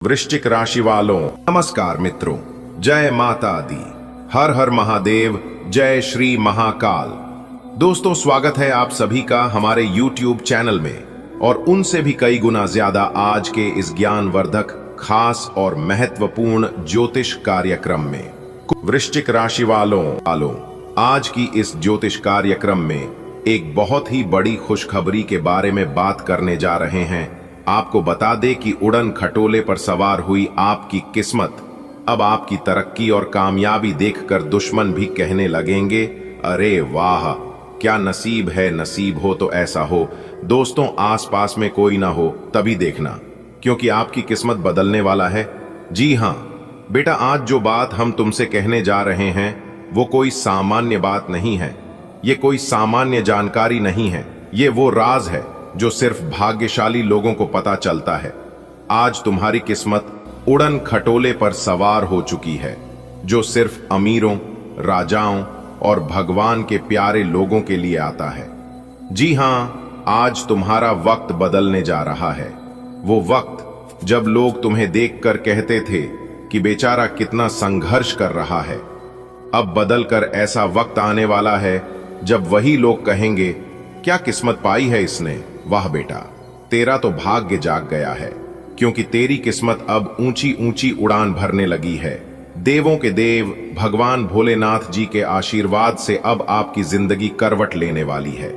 वृश्चिक राशि वालों नमस्कार मित्रों, जय माता दी, हर हर महादेव, जय श्री महाकाल। दोस्तों, स्वागत है आप सभी का हमारे YouTube चैनल में और उनसे भी कई गुना ज्यादा आज के इस ज्ञानवर्धक, खास और महत्वपूर्ण ज्योतिष कार्यक्रम में। वृश्चिक राशि वालों आज की इस ज्योतिष कार्यक्रम में एक बहुत ही बड़ी खुशखबरी के बारे में बात करने जा रहे हैं। आपको बता दे कि उड़न खटोले पर सवार हुई आपकी किस्मत अब आपकी तरक्की और कामयाबी देखकर दुश्मन भी कहने लगेंगे, अरे वाह क्या नसीब है, नसीब हो तो ऐसा हो। दोस्तों, आसपास में कोई ना हो तभी देखना, क्योंकि आपकी किस्मत बदलने वाला है। जी हाँ बेटा, आज जो बात हम तुमसे कहने जा रहे हैं वो कोई सामान्य बात नहीं है, ये कोई सामान्य जानकारी नहीं है, ये वो राज है जो सिर्फ भाग्यशाली लोगों को पता चलता है। आज तुम्हारी किस्मत उड़न खटोले पर सवार हो चुकी है, जो सिर्फ अमीरों, राजाओं और भगवान के प्यारे लोगों के लिए आता है। जी हाँ, आज तुम्हारा वक्त बदलने जा रहा है। वो वक्त जब लोग तुम्हें देखकर कहते थे कि बेचारा कितना संघर्ष कर रहा है, अब बदलकर ऐसा वक्त आने वाला है जब वही लोग कहेंगे, क्या किस्मत पाई है इसने, वाह बेटा तेरा तो भाग्य जाग गया है, क्योंकि तेरी किस्मत अब ऊंची ऊंची उड़ान भरने लगी है। देवों के देव भगवान भोलेनाथ जी के आशीर्वाद से अब आपकी जिंदगी करवट लेने वाली है।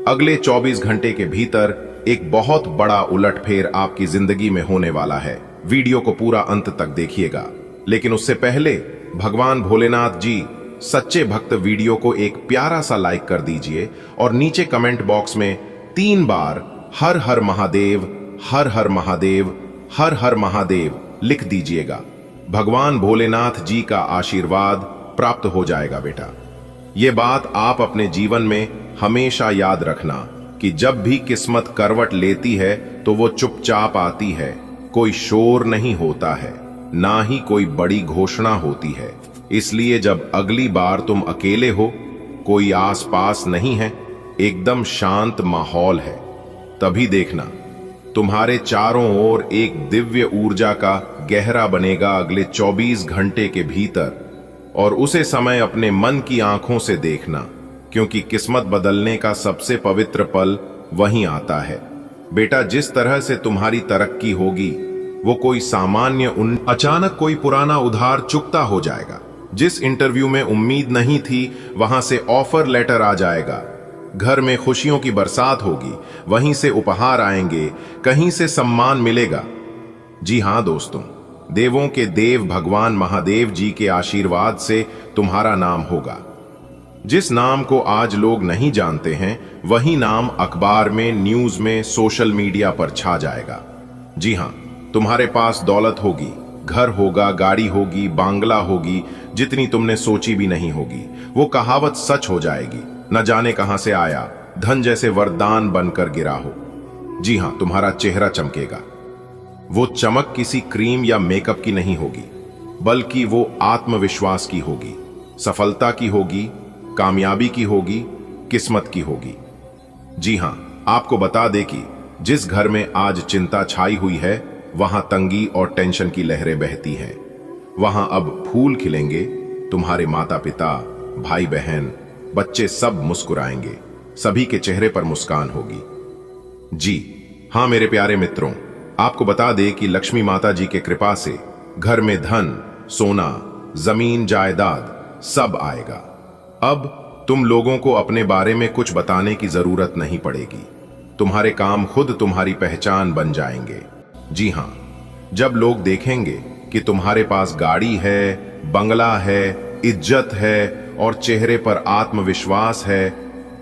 अगले 24 घंटे के भीतर एक बहुत बड़ा उलटफेर आपकी जिंदगी में होने वाला है। वीडियो को पूरा अंत तक देखिएगा, लेकिन उससे पहले भगवान भोलेनाथ जी सच्चे भक्त वीडियो को एक प्यारा सा लाइक कर दीजिए और नीचे कमेंट बॉक्स में 3 बार हर हर महादेव, हर हर महादेव, हर हर महादेव लिख दीजिएगा। भगवान भोलेनाथ जी का आशीर्वाद प्राप्त हो जाएगा बेटा। ये बात आप अपने जीवन में हमेशा याद रखना कि जब भी किस्मत करवट लेती है तो वो चुपचाप आती है, कोई शोर नहीं होता है, ना ही कोई बड़ी घोषणा होती है। इसलिए जब अगली बार तुम अकेले हो, कोई आसपास नहीं है, एकदम शांत माहौल है, तभी देखना तुम्हारे चारों ओर एक दिव्य ऊर्जा का गहरा बनेगा अगले 24 घंटे के भीतर। और उसे समय अपने मन की आंखों से देखना, क्योंकि किस्मत बदलने का सबसे पवित्र पल वहीं आता है। बेटा, जिस तरह से तुम्हारी तरक्की होगी वो कोई सामान्य अचानक कोई पुराना उधार चुकता हो जाएगा। जिस इंटरव्यू में उम्मीद नहीं थी वहां से ऑफर लेटर आ जाएगा। घर में खुशियों की बरसात होगी, वहीं से उपहार आएंगे, कहीं से सम्मान मिलेगा। जी हां दोस्तों, देवों के देव भगवान महादेव जी के आशीर्वाद से तुम्हारा नाम होगा। जिस नाम को आज लोग नहीं जानते हैं, वही नाम अखबार में, न्यूज में, सोशल मीडिया पर छा जाएगा। जी हां, तुम्हारे पास दौलत होगी, घर होगा, गाड़ी होगी, बांग्ला होगी, जितनी तुमने सोची भी नहीं होगी। वो कहावत सच हो जाएगी, न जाने कहां से आया धन जैसे वरदान बनकर गिरा हो। जी हां, तुम्हारा चेहरा चमकेगा। वो चमक किसी क्रीम या मेकअप की नहीं होगी, बल्कि वो आत्मविश्वास की होगी, सफलता की होगी, कामयाबी की होगी, किस्मत की होगी। जी हां, आपको बता दे कि जिस घर में आज चिंता छाई हुई है, वहां तंगी और टेंशन की लहरें बहती हैं। वहां अब फूल खिलेंगे, तुम्हारे माता पिता, भाई बहन, बच्चे सब मुस्कुराएंगे, सभी के चेहरे पर मुस्कान होगी। जी हां मेरे प्यारे मित्रों, आपको बता दें कि लक्ष्मी माता जी के कृपा से घर में धन, सोना, जमीन, जायदाद सब आएगा। अब तुम लोगों को अपने बारे में कुछ बताने की जरूरत नहीं पड़ेगी, तुम्हारे काम खुद तुम्हारी पहचान बन जाएंगे। जी हां, जब लोग देखेंगे कि तुम्हारे पास गाड़ी है, बंगला है, इज्जत है और चेहरे पर आत्मविश्वास है,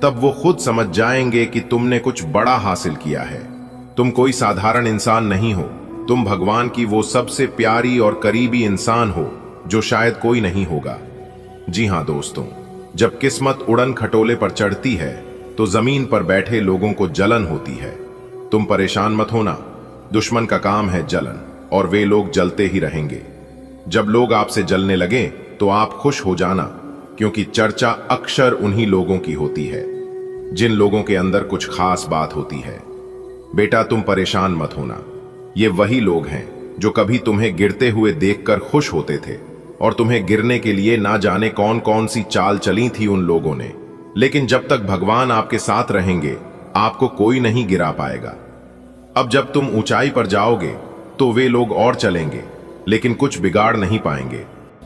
तब वो खुद समझ जाएंगे कि तुमने कुछ बड़ा हासिल किया है। तुम कोई साधारण इंसान नहीं हो, तुम भगवान की वो सबसे प्यारी और करीबी इंसान हो जो शायद कोई नहीं होगा। जी हां दोस्तों, जब किस्मत उड़न खटोले पर चढ़ती है तो जमीन पर बैठे लोगों को जलन होती है। तुम परेशान मत होना, दुश्मन का काम है जलन, और वे लोग जलते ही रहेंगे। जब लोग आपसे जलने लगे तो आप खुश हो जाना, क्योंकि चर्चा अक्सर उन्हीं लोगों की होती है जिन लोगों के अंदर कुछ खास बात होती है। बेटा, तुम परेशान मत होना, ये वही लोग हैं जो कभी तुम्हें गिरते हुए देखकर खुश होते थे, और तुम्हें गिरने के लिए ना जाने कौन कौन सी चाल चली थी उन लोगों ने। लेकिन जब तक भगवान आपके साथ रहेंगे, आपको कोई नहीं गिरा पाएगा। अब जब तुम ऊंचाई पर जाओगे तो वे लोग और चलेंगे, लेकिन कुछ बिगाड़ नहीं पाएंगे,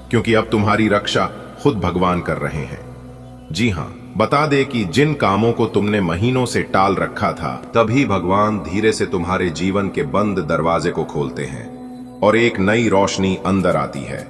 क्योंकि अब तुम्हारी रक्षा खुद भगवान कर रहे हैं। जी हां, बता दे कि जिन कामों को तुमने महीनों से टाल रखा था, तभी भगवान धीरे से तुम्हारे जीवन के बंद दरवाजे को खोलते हैं और एक नई रोशनी अंदर आती है।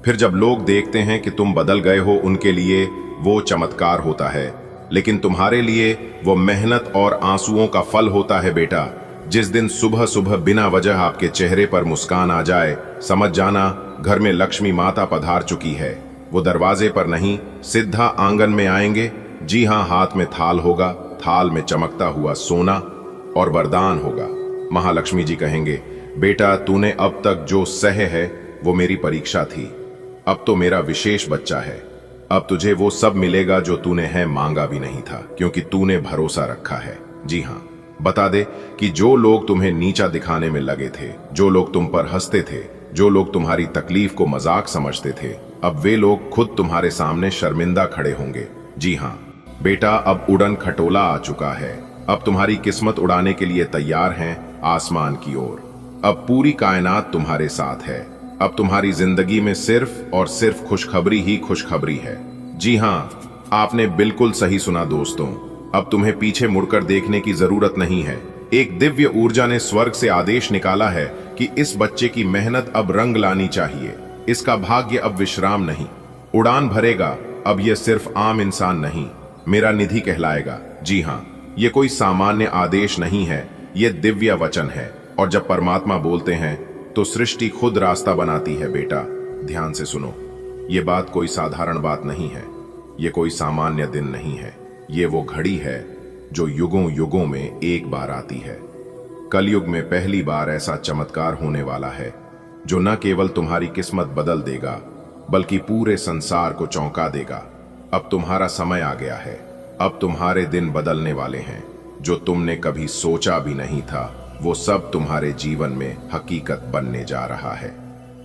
फिर जब लोग देखते हैं कि तुम बदल गए हो, उनके लिए वो चमत्कार होता है, लेकिन तुम्हारे लिए वो मेहनत और आंसुओं का फल होता है बेटा। जिस दिन सुबह सुबह बिना वजह आपके चेहरे पर मुस्कान आ जाए, समझ जाना घर में लक्ष्मी माता पधार चुकी है। वो दरवाजे पर नहीं, सीधा आंगन में आएंगे। जी हां, हाथ में थाल होगा, थाल में चमकता हुआ सोना और वरदान होगा। महालक्ष्मी जी कहेंगे, बेटा तूने अब तक जो सहे है वो मेरी परीक्षा थी, अब तो मेरा विशेष बच्चा है। अब तुझे वो सब मिलेगा जो तूने है मांगा भी नहीं था, क्योंकि तूने भरोसा रखा है। जी हां, बता दे कि जो लोग तुम्हें नीचा दिखाने में लगे थे, जो लोग तुम पर हंसते थे, जो लोग तुम्हारी तकलीफ को मजाक समझते थे, अब वे लोग खुद तुम्हारे सामने शर्मिंदा खड़े होंगे। जी हां बेटा, अब उड़न खटोला आ चुका है। अब तुम्हारी किस्मत उड़ाने के लिए तैयार हैं आसमान की ओर। अब पूरी कायनात तुम्हारे साथ है। अब तुम्हारी जिंदगी में सिर्फ और सिर्फ खुशखबरी ही खुशखबरी है। जी हां, आपने बिल्कुल सही सुना दोस्तों। अब तुम्हें पीछे मुड़कर देखने की जरूरत नहीं है। एक दिव्य ऊर्जा ने स्वर्ग से आदेश निकाला है कि इस बच्चे की मेहनत अब रंग लानी चाहिए। इसका भाग्य अब विश्राम नहीं, उड़ान भरेगा। अब यह सिर्फ आम इंसान नहीं, मेरा निधि कहलाएगा। जी हां, ये कोई सामान्य आदेश नहीं है, ये दिव्य वचन है। और जब परमात्मा बोलते हैं तो सृष्टि खुद रास्ता बनाती है। बेटा ध्यान से सुनो, ये बात कोई साधारण बात नहीं है, ये कोई सामान्य दिन नहीं है। ये वो घड़ी है जो युगों युगों में एक बार आती है। कलयुग में पहली बार ऐसा चमत्कार होने वाला है जो न केवल तुम्हारी किस्मत बदल देगा, बल्कि पूरे संसार को चौंका देगा। अब तुम्हारा समय आ गया है। अब तुम्हारे दिन बदलने वाले हैं। जो तुमने कभी सोचा भी नहीं था, वो सब तुम्हारे जीवन में हकीकत बनने जा रहा है।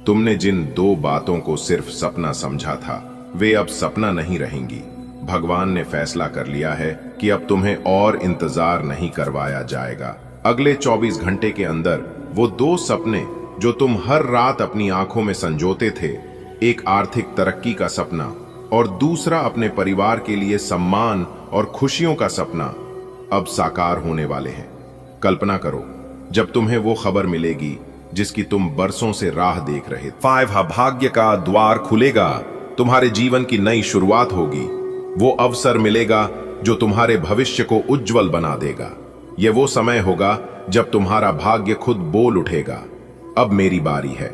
तुमने जिन दो बातों को सिर्फ सपना समझा था, वे अब सपना नहीं रहेंगी। भगवान ने फैसला कर लिया है कि अब तुम्हें और इंतजार नहीं करवाया जाएगा। अगले 24 घंटे के अंदर वो दो सपने जो तुम हर रात अपनी आंखों में संजोते थे, एक आर्थिक तरक्की का सपना और दूसरा अपने परिवार के लिए सम्मान और खुशियों का सपना, अब साकार होने वाले हैं। कल्पना करो, जब तुम्हें वो खबर मिलेगी जिसकी तुम बरसों से राह देख रहे थे। 5 भाग्य का द्वार खुलेगा, तुम्हारे जीवन की नई शुरुआत होगी। वो अवसर मिलेगा जो तुम्हारे भविष्य को उज्जवल बना देगा। ये वो समय होगा जब तुम्हारा भाग्य खुद बोल उठेगा, अब मेरी बारी है।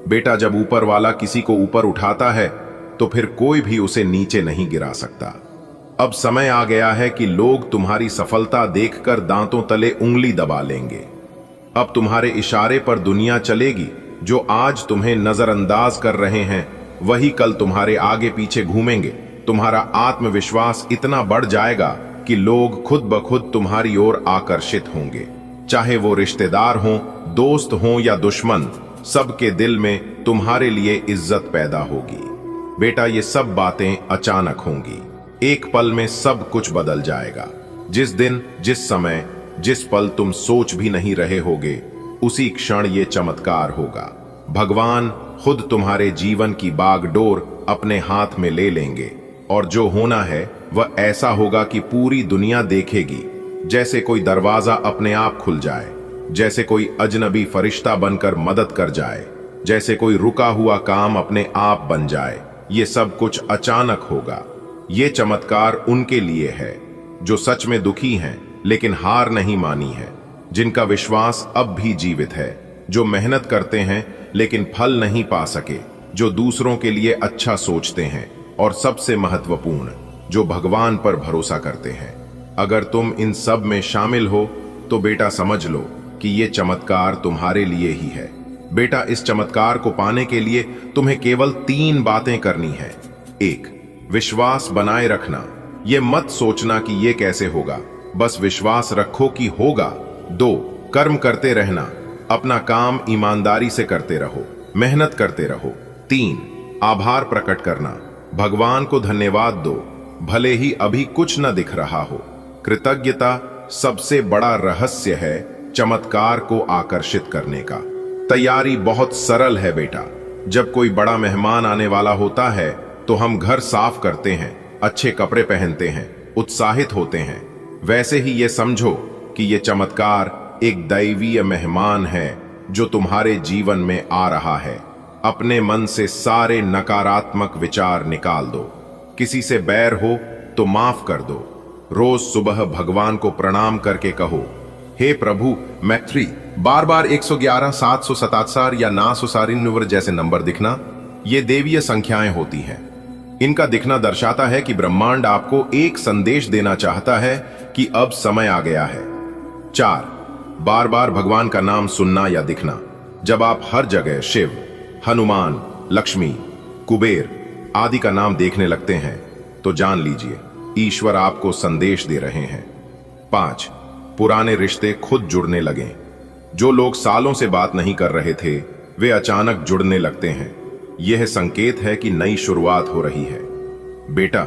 बेटा, जब ऊपर वाला किसी को ऊपर उठाता है तो फिर कोई भी उसे नीचे नहीं गिरा सकता। अब समय आ गया है कि लोग तुम्हारी सफलता देखकर दांतों तले उंगली दबा लेंगे। अब तुम्हारे इशारे पर दुनिया चलेगी। जो आज तुम्हें नजरअंदाज कर रहे हैं, वही कल तुम्हारे आगे पीछे घूमेंगे। तुम्हारा आत्मविश्वास इतना बढ़ जाएगा कि लोग खुद ब खुद तुम्हारी ओर आकर्षित होंगे। चाहे वो रिश्तेदार हों, दोस्त हों या दुश्मन, सबके दिल में तुम्हारे लिए इज्जत पैदा होगी। बेटा, ये सब बातें अचानक होंगी। एक पल में सब कुछ बदल जाएगा। जिस दिन, जिस समय, जिस पल तुम सोच भी नहीं रहे होगे, उसी क्षण ये चमत्कार होगा। भगवान खुद तुम्हारे जीवन की बागडोर अपने हाथ में ले लेंगे और जो होना है वह ऐसा होगा कि पूरी दुनिया देखेगी। जैसे कोई दरवाजा अपने आप खुल जाए, जैसे कोई अजनबी फरिश्ता बनकर मदद कर जाए, जैसे कोई रुका हुआ काम अपने आप बन जाए। ये सब कुछ अचानक होगा। ये चमत्कार उनके लिए है जो सच में दुखी हैं लेकिन हार नहीं मानी है, जिनका विश्वास अब भी जीवित है, जो मेहनत करते हैं लेकिन फल नहीं पा सके, जो दूसरों के लिए अच्छा सोचते हैं और सबसे महत्वपूर्ण, जो भगवान पर भरोसा करते हैं। अगर तुम इन सब में शामिल हो तो बेटा समझ लो कि ये चमत्कार तुम्हारे लिए ही है। बेटा, इस चमत्कार को पाने के लिए तुम्हें केवल 3 बातें करनी है। 1, विश्वास बनाए रखना। ये मत सोचना कि ये कैसे होगा, बस विश्वास रखो कि होगा। 2, कर्म करते रहना। अपना काम ईमानदारी से करते रहो, मेहनत करते रहो। 3. आभार प्रकट करना, भगवान को धन्यवाद दो, भले ही अभी कुछ न दिख रहा हो। कृतज्ञता सबसे बड़ा रहस्य है चमत्कार को आकर्षित करने का। तैयारी बहुत सरल है बेटा। जब कोई बड़ा मेहमान आने वाला होता है तो हम घर साफ करते हैं, अच्छे कपड़े पहनते हैं, उत्साहित होते हैं। वैसे ही ये समझो कि ये चमत्कार एक दैवीय मेहमान है जो तुम्हारे जीवन में आ रहा है। अपने मन से सारे नकारात्मक विचार निकाल दो। किसी से बैर हो तो माफ कर दो। रोज सुबह भगवान को प्रणाम करके कहो, हे प्रभु मैं बार बार 111, 777 या 999 जैसे नंबर दिखना, ये देवीय संख्याएं होती हैं। इनका दिखना दर्शाता है कि ब्रह्मांड आपको एक संदेश देना चाहता है कि अब समय आ गया है। 4. बार बार भगवान का नाम सुनना या दिखना। जब आप हर जगह शिव, हनुमान, लक्ष्मी, कुबेर आदि का नाम देखने लगते हैं तो जान लीजिए ईश्वर आपको संदेश दे रहे हैं। 5. पुराने रिश्ते खुद जुड़ने लगें। जो लोग सालों से बात नहीं कर रहे थे वे अचानक जुड़ने लगते हैं। यह संकेत है कि नई शुरुआत हो रही है। बेटा,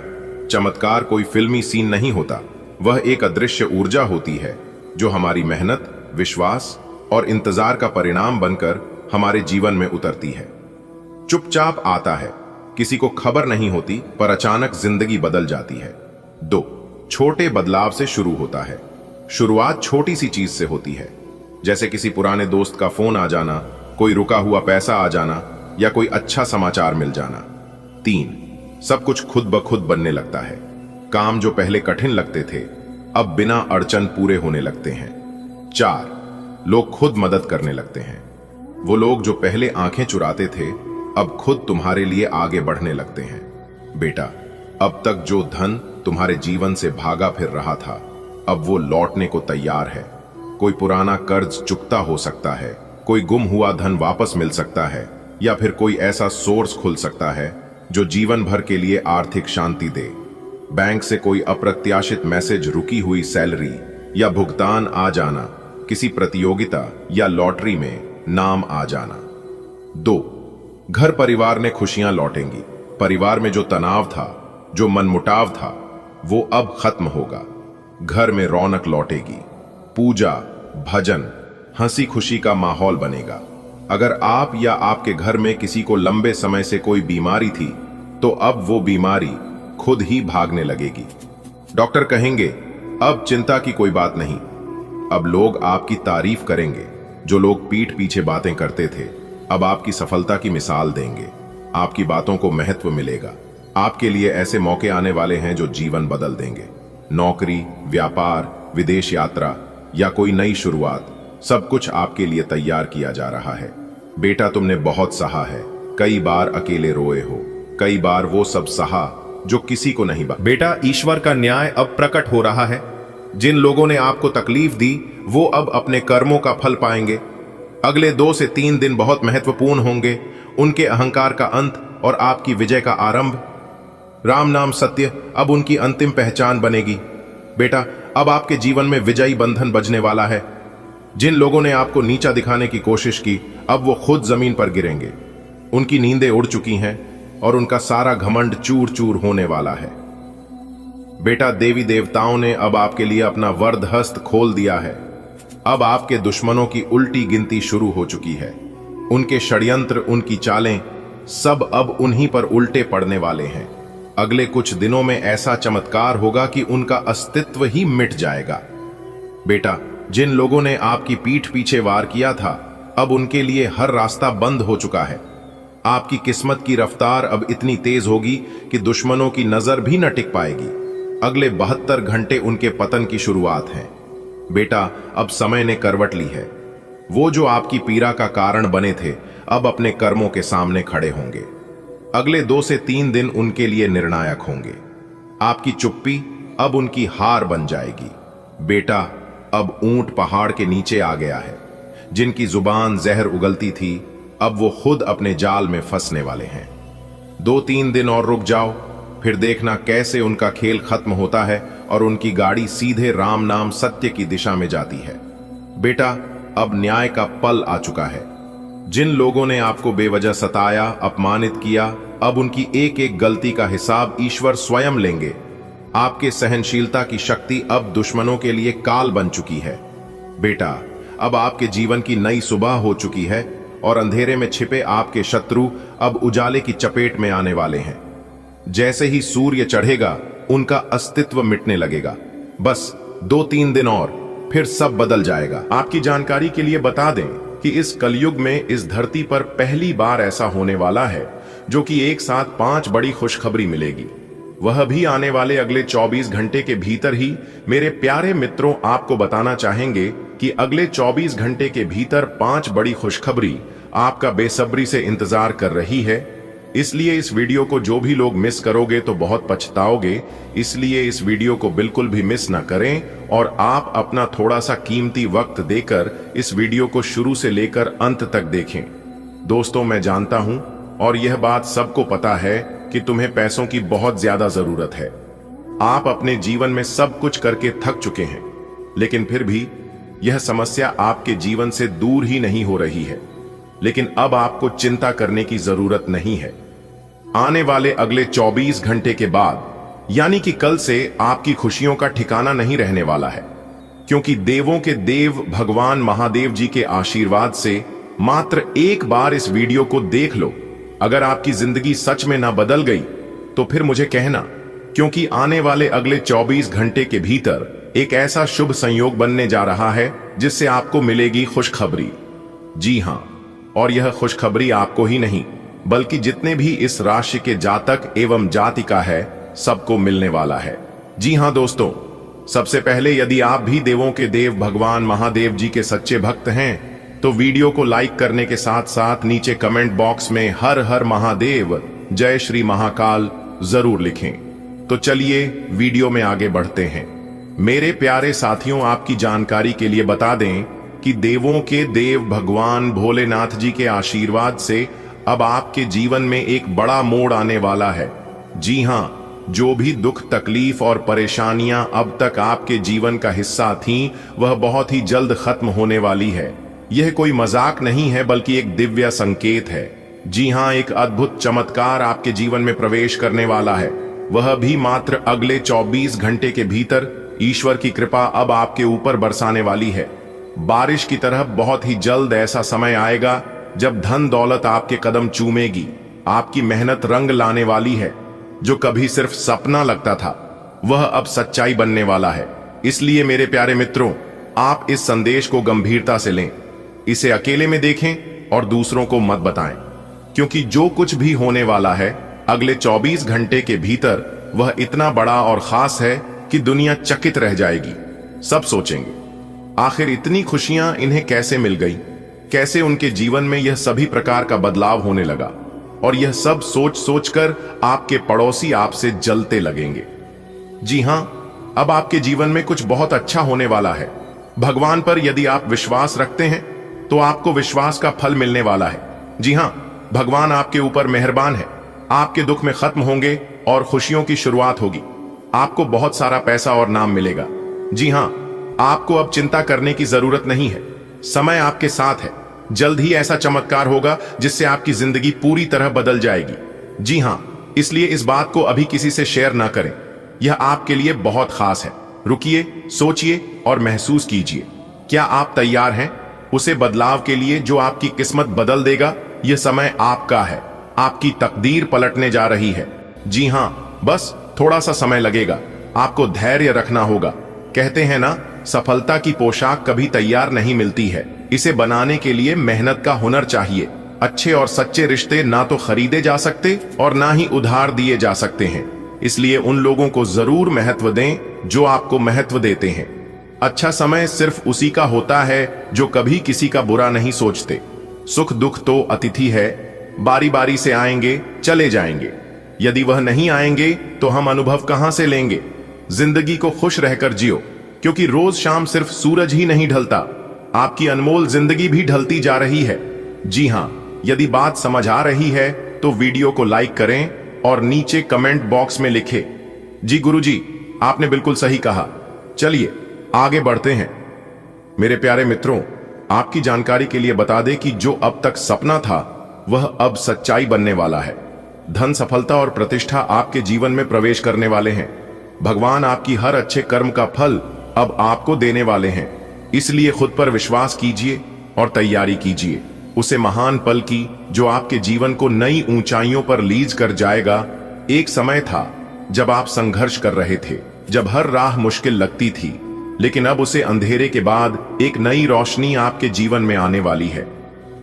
चमत्कार कोई फिल्मी सीन नहीं होता, वह एक अदृश्य ऊर्जा होती है जो हमारी मेहनत, विश्वास और इंतजार का परिणाम बनकर हमारे जीवन में उतरती है। चुपचाप आता है, किसी को खबर नहीं होती, पर अचानक जिंदगी बदल जाती है। 2. छोटे बदलाव से शुरू होता है। शुरुआत छोटी सी चीज से होती है, जैसे किसी पुराने दोस्त का फोन आ जाना, कोई रुका हुआ पैसा आ जाना या कोई अच्छा समाचार मिल जाना। 3. सब कुछ खुद ब खुद बनने लगता है। काम जो पहले कठिन लगते थे अब बिना अड़चन पूरे होने लगते हैं। 4. लोग खुद मदद करने लगते हैं। वो लोग जो पहले आंखें चुराते थे अब खुद तुम्हारे लिए आगे बढ़ने लगते हैं। बेटा, अब तक जो धन तुम्हारे जीवन से भागा फिर रहा था अब वो लौटने को तैयार है। कोई पुराना कर्ज चुकता हो सकता है, कोई गुम हुआ धन वापस मिल सकता है, या फिर कोई ऐसा सोर्स खुल सकता है जो जीवन भर के लिए आर्थिक शांति दे। बैंक से कोई अप्रत्याशित मैसेज, रुकी हुई सैलरी या भुगतान आ जाना, किसी प्रतियोगिता या लॉटरी में नाम आ जाना। 2. घर परिवार में खुशियां लौटेंगी। परिवार में जो तनाव था, जो मनमुटाव था, वो अब खत्म होगा। घर में रौनक लौटेगी। पूजा, भजन, हंसी खुशी का माहौल बनेगा। अगर आप या आपके घर में किसी को लंबे समय से कोई बीमारी थी तो अब वो बीमारी खुद ही भागने लगेगी। डॉक्टर कहेंगे अब चिंता की कोई बात नहीं। अब लोग आपकी तारीफ करेंगे। जो लोग पीठ पीछे बातें करते थे अब आपकी सफलता की मिसाल देंगे। आपकी बातों को महत्व मिलेगा। आपके लिए ऐसे मौके आने वाले हैं जो जीवन बदल देंगे। नौकरी, व्यापार, विदेश यात्रा या कोई नई शुरुआत, सब कुछ आपके लिए तैयार किया जा रहा है। बेटा, तुमने बहुत सहा है। कई बार अकेले रोए हो, कई बार वो सब सहा जो किसी को नहीं। बेटा, ईश्वर का न्याय अब प्रकट हो रहा है। जिन लोगों ने आपको तकलीफ दी वो अब अपने कर्मों का फल पाएंगे। अगले 2 से 3 दिन बहुत महत्वपूर्ण होंगे। उनके अहंकार का अंत और आपकी विजय का आरंभ। राम नाम सत्य अब उनकी अंतिम पहचान बनेगी। बेटा, अब आपके जीवन में विजयी बंधन बजने वाला है। जिन लोगों ने आपको नीचा दिखाने की कोशिश की अब वो खुद जमीन पर गिरेंगे। उनकी नींदें उड़ चुकी हैं और उनका सारा घमंड चूर चूर होने वाला है। बेटा, देवी देवताओं ने अब आपके लिए अपना वरद हस्त खोल दिया है। अब आपके दुश्मनों की उल्टी गिनती शुरू हो चुकी है। उनके षड्यंत्र, उनकी चालें सब अब उन्हीं पर उल्टे पड़ने वाले हैं। अगले कुछ दिनों में ऐसा चमत्कार होगा कि उनका अस्तित्व ही मिट जाएगा। बेटा, जिन लोगों ने आपकी पीठ पीछे वार किया था अब उनके लिए हर रास्ता बंद हो चुका है। आपकी किस्मत की रफ्तार अब इतनी तेज होगी कि दुश्मनों की नजर भी न टिक पाएगी। अगले 72 घंटे उनके पतन की शुरुआत है। बेटा, अब समय ने करवट ली है। वो जो आपकी पीड़ा का कारण बने थे अब अपने कर्मों के सामने खड़े होंगे। अगले 2 से 3 दिन उनके लिए निर्णायक होंगे। आपकी चुप्पी अब उनकी हार बन जाएगी। बेटा, अब ऊंट पहाड़ के नीचे आ गया है। जिनकी जुबान जहर उगलती थी अब वो खुद अपने जाल में फंसने वाले हैं। 2-3 दिन और रुक जाओ, फिर देखना कैसे उनका खेल खत्म होता है और उनकी गाड़ी सीधे राम नाम सत्य की दिशा में जाती है। बेटा, अब न्याय का पल आ चुका है। जिन लोगों ने आपको बेवजह सताया, अपमानित किया, अब उनकी एक एक गलती का हिसाब ईश्वर स्वयं लेंगे। आपके सहनशीलता की शक्ति अब दुश्मनों के लिए काल बन चुकी है। बेटा, अब आपके जीवन की नई सुबह हो चुकी है और अंधेरे में छिपे आपके शत्रु अब उजाले की चपेट में आने वाले हैं। जैसे ही सूर्य चढ़ेगा, उनका अस्तित्व मिटने लगेगा। बस 2-3 दिन और फिर सब बदल जाएगा। आपकी जानकारी के लिए बता दें कि इस कलयुग में इस धरती पर पहली बार ऐसा होने वाला है जो कि एक साथ 5 बड़ी खुशखबरी मिलेगी। वह भी आने वाले अगले 24 घंटे के भीतर ही। मेरे प्यारे मित्रों, आपको बताना चाहेंगे कि अगले 24 घंटे के भीतर 5 बड़ी खुशखबरी आपका बेसब्री से इंतजार कर रही है। इसलिए इस वीडियो को जो भी लोग मिस करोगे तो बहुत पछताओगे। इसलिए इस वीडियो को बिल्कुल भी मिस ना करें और आप अपना थोड़ा सा कीमती वक्त देकर इस वीडियो को शुरू से लेकर अंत तक देखें। दोस्तों, मैं जानता हूं और यह बात सबको पता है कि तुम्हें पैसों की बहुत ज्यादा जरूरत है। आप अपने जीवन में सब कुछ करके थक चुके हैं, लेकिन फिर भी यह समस्या आपके जीवन से दूर ही नहीं हो रही है। लेकिन अब आपको चिंता करने की जरूरत नहीं है। आने वाले अगले 24 घंटे के बाद, यानी कि कल से, आपकी खुशियों का ठिकाना नहीं रहने वाला है, क्योंकि देवों के देव भगवान महादेव जी के आशीर्वाद से मात्र एक बार इस वीडियो को देख लो। अगर आपकी जिंदगी सच में ना बदल गई तो फिर मुझे कहना, क्योंकि आने वाले अगले 24 घंटे के भीतर एक ऐसा शुभ संयोग बनने जा रहा है जिससे आपको मिलेगी खुशखबरी। जी हां, और यह खुशखबरी आपको ही नहीं बल्कि जितने भी इस राशि के जातक एवं जातिका है सबको मिलने वाला है। जी हां दोस्तों, सबसे पहले यदि आप भी देवों के देव भगवान महादेव जी के सच्चे भक्त हैं तो वीडियो को लाइक करने के साथ साथ नीचे कमेंट बॉक्स में हर हर महादेव, जय श्री महाकाल जरूर लिखें। तो चलिए वीडियो में आगे बढ़ते हैं। मेरे प्यारे साथियों, आपकी जानकारी के लिए बता दें कि देवों के देव भगवान भोलेनाथ जी के आशीर्वाद से अब आपके जीवन में एक बड़ा मोड़ आने वाला है। जी हां, जो भी दुख, तकलीफ और परेशानियां अब तक आपके जीवन का हिस्सा थीं, वह बहुत ही जल्द खत्म होने वाली है। यह कोई मजाक नहीं है बल्कि एक दिव्य संकेत है। जी हां, एक अद्भुत चमत्कार आपके जीवन में प्रवेश करने वाला है, वह भी मात्र अगले 24 घंटे के भीतर। ईश्वर की कृपा अब आपके ऊपर बरसाने वाली है। बारिश की तरह बहुत ही जल्द ऐसा समय आएगा जब धन दौलत आपके कदम चूमेगी। आपकी मेहनत रंग लाने वाली है। जो कभी सिर्फ सपना लगता था, वह अब सच्चाई बनने वाला है। इसलिए मेरे प्यारे मित्रों, आप इस संदेश को गंभीरता से लें, इसे अकेले में देखें और दूसरों को मत बताएं, क्योंकि जो कुछ भी होने वाला है अगले 24 घंटे के भीतर, वह इतना बड़ा और खास है कि दुनिया चकित रह जाएगी। सब सोचेंगे, आखिर इतनी खुशियां इन्हें कैसे मिल गई, कैसे उनके जीवन में यह सभी प्रकार का बदलाव होने लगा। और यह सब सोच सोचकर आपके पड़ोसी आपसे जलते लगेंगे। जी हां, अब आपके जीवन में कुछ बहुत अच्छा होने वाला है। भगवान पर यदि आप विश्वास रखते हैं तो आपको विश्वास का फल मिलने वाला है। जी हां, भगवान आपके ऊपर मेहरबान है। आपके दुख में खत्म होंगे और खुशियों की शुरुआत होगी। आपको बहुत सारा पैसा और नाम मिलेगा। जी हां, आपको अब चिंता करने की जरूरत नहीं है। समय आपके साथ है। जल्द ही ऐसा चमत्कार होगा जिससे आपकी जिंदगी पूरी तरह बदल जाएगी। जी हां, इसलिए इस बात को अभी किसी से शेयर ना करें। यह आपके लिए बहुत खास है। रुकिए, सोचिए और महसूस कीजिए। क्या आप तैयार हैं उसे बदलाव के लिए जो आपकी किस्मत बदल देगा? यह समय आपका है। आपकी तकदीर पलटने जा रही है। जी हां, बस थोड़ा सा समय लगेगा। आपको धैर्य रखना होगा। कहते हैं ना, सफलता की पोशाक कभी तैयार नहीं मिलती है, इसे बनाने के लिए मेहनत का हुनर चाहिए। अच्छे और सच्चे रिश्ते ना तो खरीदे जा सकते और ना ही उधार दिए जा सकते हैं। इसलिए उन लोगों को जरूर महत्व दें जो आपको महत्व देते हैं। अच्छा समय सिर्फ उसी का होता है जो कभी किसी का बुरा नहीं सोचते। सुख दुख तो अतिथि है, बारी बारी से आएंगे, चले जाएंगे। यदि वह नहीं आएंगे तो हम अनुभव कहां से लेंगे? जिंदगी को खुश रहकर जियो, क्योंकि रोज शाम सिर्फ सूरज ही नहीं ढलता, आपकी अनमोल जिंदगी भी ढलती जा रही है। जी हां, यदि बात समझ आ रही है तो वीडियो को लाइक करें और नीचे कमेंट बॉक्स में लिखें, जी गुरुजी, आपने बिल्कुल सही कहा। चलिए आगे बढ़ते हैं। मेरे प्यारे मित्रों, आपकी जानकारी के लिए बता दें कि जो अब तक सपना था वह अब सच्चाई बनने वाला है। धन, सफलता और प्रतिष्ठा आपके जीवन में प्रवेश करने वाले हैं। भगवान आपकी हर अच्छे कर्म का फल अब आपको देने वाले हैं। इसलिए खुद पर विश्वास कीजिए और तैयारी कीजिए उसे महान पल की जो आपके जीवन को नई ऊंचाइयों पर लीज कर जाएगा। एक समय था जब आप संघर्ष कर रहे थे, जब हर राह मुश्किल लगती थी, लेकिन अब उसे अंधेरे के बाद एक नई रोशनी आपके जीवन में आने वाली है।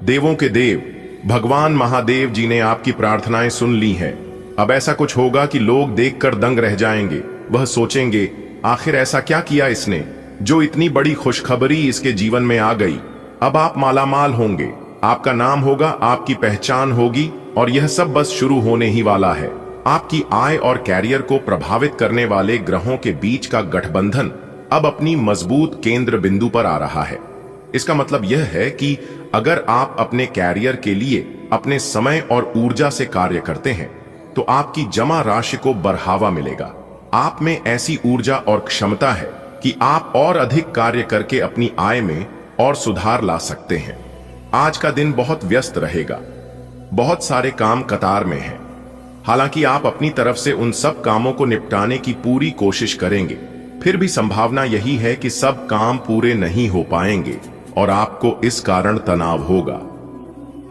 देवों के देव भगवान महादेव जी ने आपकी प्रार्थनाएं सुन ली हैं। अब ऐसा कुछ होगा कि लोग देखकर दंग रह जाएंगे। वह सोचेंगे, आखिर ऐसा क्या किया इसने जो इतनी बड़ी खुशखबरी इसके जीवन में आ गई। अब आप मालामाल होंगे, आपका नाम होगा, आपकी पहचान होगी और यह सब बस शुरू होने ही वाला है। आपकी आय और कैरियर को प्रभावित करने वाले ग्रहों के बीच का गठबंधन अब अपनी मजबूत केंद्र बिंदु पर आ रहा है। इसका मतलब यह है कि अगर आप अपने कैरियर के लिए अपने समय और ऊर्जा से कार्य करते हैं तो आपकी जमा राशि को बढ़ावा मिलेगा। आप में ऐसी ऊर्जा और क्षमता है कि आप और अधिक कार्य करके अपनी आय में और सुधार ला सकते हैं। आज का दिन बहुत व्यस्त रहेगा, बहुत सारे काम कतार में हैं। हालांकि आप अपनी तरफ से उन सब कामों को निपटाने की पूरी कोशिश करेंगे, फिर भी संभावना यही है कि सब काम पूरे नहीं हो पाएंगे और आपको इस कारण तनाव होगा।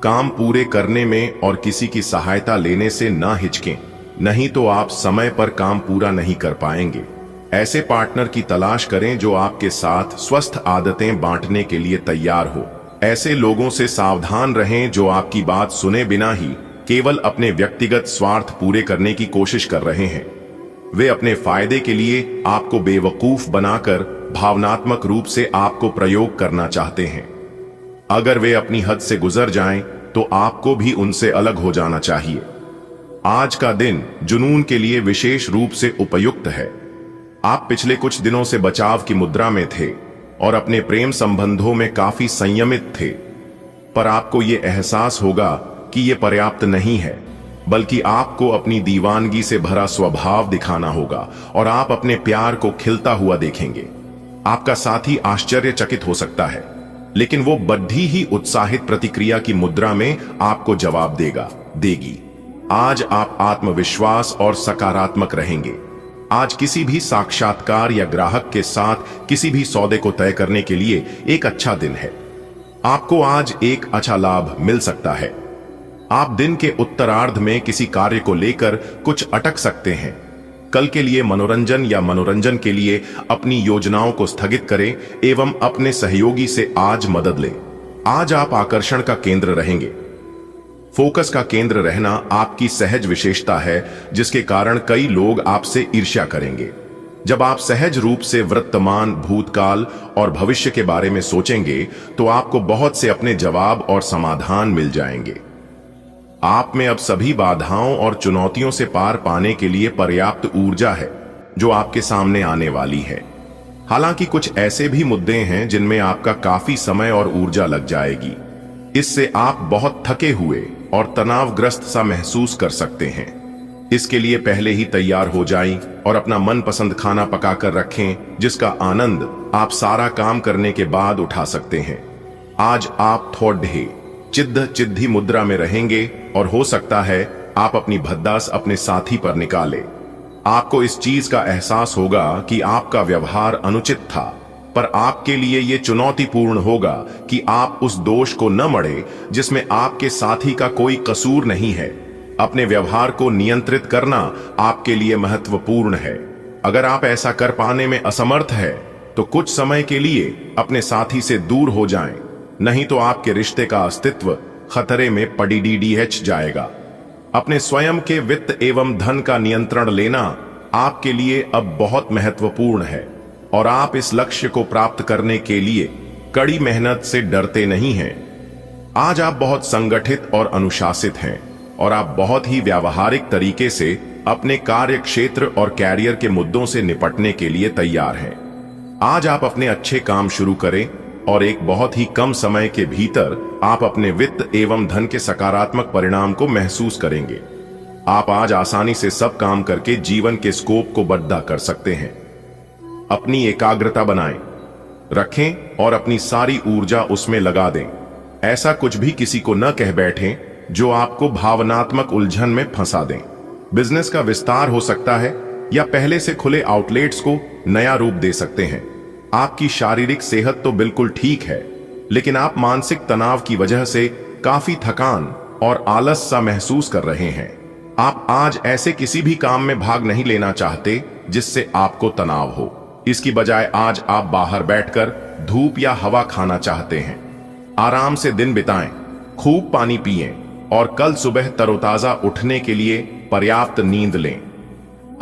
काम पूरे करने में और किसी की सहायता लेने से ना हिचकें, नहीं तो आप समय पर काम पूरा नहीं कर पाएंगे। ऐसे पार्टनर की तलाश करें जो आपके साथ स्वस्थ आदतें बांटने के लिए तैयार हो। ऐसे लोगों से सावधान रहें जो आपकी बात सुने बिना ही केवल अपने व्यक्तिगत स्वार्थ पूरे करने की कोशिश कर रहे हैं। वे अपने फायदे के लिए आपको बेवकूफ बनाकर भावनात्मक रूप से आपको प्रयोग करना चाहते हैं। अगर वे अपनी हद से गुजर जाएं, तो आपको भी उनसे अलग हो जाना चाहिए। आज का दिन जुनून के लिए विशेष रूप से उपयुक्त है। आप पिछले कुछ दिनों से बचाव की मुद्रा में थे और अपने प्रेम संबंधों में काफी संयमित थे, पर आपको ये एहसास होगा कि ये पर्याप्त नहीं है, बल्कि आपको अपनी दीवानगी से भरा स्वभाव दिखाना होगा और आप अपने प्यार को खिलता हुआ देखेंगे। आपका साथी आश्चर्यचकित हो सकता है, लेकिन वो बड़ी ही उत्साहित प्रतिक्रिया की मुद्रा में आपको जवाब देगी। आज आप आत्मविश्वास और सकारात्मक रहेंगे। आज किसी भी साक्षात्कार या ग्राहक के साथ किसी भी सौदे को तय करने के लिए एक अच्छा दिन है। आपको आज एक अच्छा लाभ मिल सकता है। आप दिन के उत्तरार्ध में किसी कार्य को लेकर कुछ अटक सकते हैं। कल के लिए मनोरंजन या मनोरंजन के लिए अपनी योजनाओं को स्थगित करें एवं अपने सहयोगी से आज मदद लें। आज आप आकर्षण का केंद्र रहेंगे। फोकस का केंद्र रहना आपकी सहज विशेषता है, जिसके कारण कई लोग आपसे ईर्ष्या करेंगे। जब आप सहज रूप से वर्तमान, भूतकाल और भविष्य के बारे में सोचेंगे तो आपको बहुत से अपने जवाब और समाधान मिल जाएंगे। आप में अब सभी बाधाओं और चुनौतियों से पार पाने के लिए पर्याप्त ऊर्जा है जो आपके सामने आने वाली है। हालांकि कुछ ऐसे भी मुद्दे हैं जिनमें आपका काफी समय और ऊर्जा लग जाएगी। इससे आप बहुत थके हुए और तनावग्रस्त सा महसूस कर सकते हैं। इसके लिए पहले ही तैयार हो जाएं और अपना मनपसंद खाना पकाकर रखें, जिसका आनंद आप सारा काम करने के बाद उठा सकते हैं। आज आप थोड़े चिद्ध मुद्रा में रहेंगे और हो सकता है आप अपनी भद्दास अपने साथी पर निकालें। आपको इस चीज का एहसास होगा कि आपका व्यवहार अनुचित था, पर आपके लिए यह चुनौतीपूर्ण होगा कि आप उस दोष को न मढ़े जिसमें आपके साथी का कोई कसूर नहीं है। अपने व्यवहार को नियंत्रित करना आपके लिए महत्वपूर्ण है। अगर आप ऐसा कर पाने में असमर्थ है तो कुछ समय के लिए अपने साथी से दूर हो जाएं, नहीं तो आपके रिश्ते का अस्तित्व खतरे में पड़ीडीडीएच जाएगा। अपने स्वयं के वित्त एवं धन का नियंत्रण लेना आपके लिए अब बहुत महत्वपूर्ण है और आप इस लक्ष्य को प्राप्त करने के लिए कड़ी मेहनत से डरते नहीं हैं। आज आप बहुत संगठित और अनुशासित हैं और आप बहुत ही व्यावहारिक तरीके से अपने कार्य क्षेत्र और कैरियर के मुद्दों से निपटने के लिए तैयार हैं। आज आप अपने अच्छे काम शुरू करें और एक बहुत ही कम समय के भीतर आप अपने वित्त एवं धन के सकारात्मक परिणाम को महसूस करेंगे। आप आज आसानी से सब काम करके जीवन के स्कोप को बढ़ा कर सकते हैं। अपनी एकाग्रता बनाएं। रखें और अपनी सारी ऊर्जा उसमें लगा दें। ऐसा कुछ भी किसी को न कह बैठें जो आपको भावनात्मक उलझन में फंसा दें। बिजनेस का विस्तार हो सकता है या पहले से खुले आउटलेट्स को नया रूप दे सकते हैं। आपकी शारीरिक सेहत तो बिल्कुल ठीक है, लेकिन आप मानसिक तनाव की वजह से काफी थकान और आलस सा महसूस कर रहे हैं। आप आज ऐसे किसी भी काम में भाग नहीं लेना चाहते जिससे आपको तनाव हो। इसकी बजाय आज आप बाहर बैठकर धूप या हवा खाना चाहते हैं। आराम से दिन बिताएं, खूब पानी पिएं और कल सुबह तरोताजा उठने के लिए पर्याप्त नींद लें।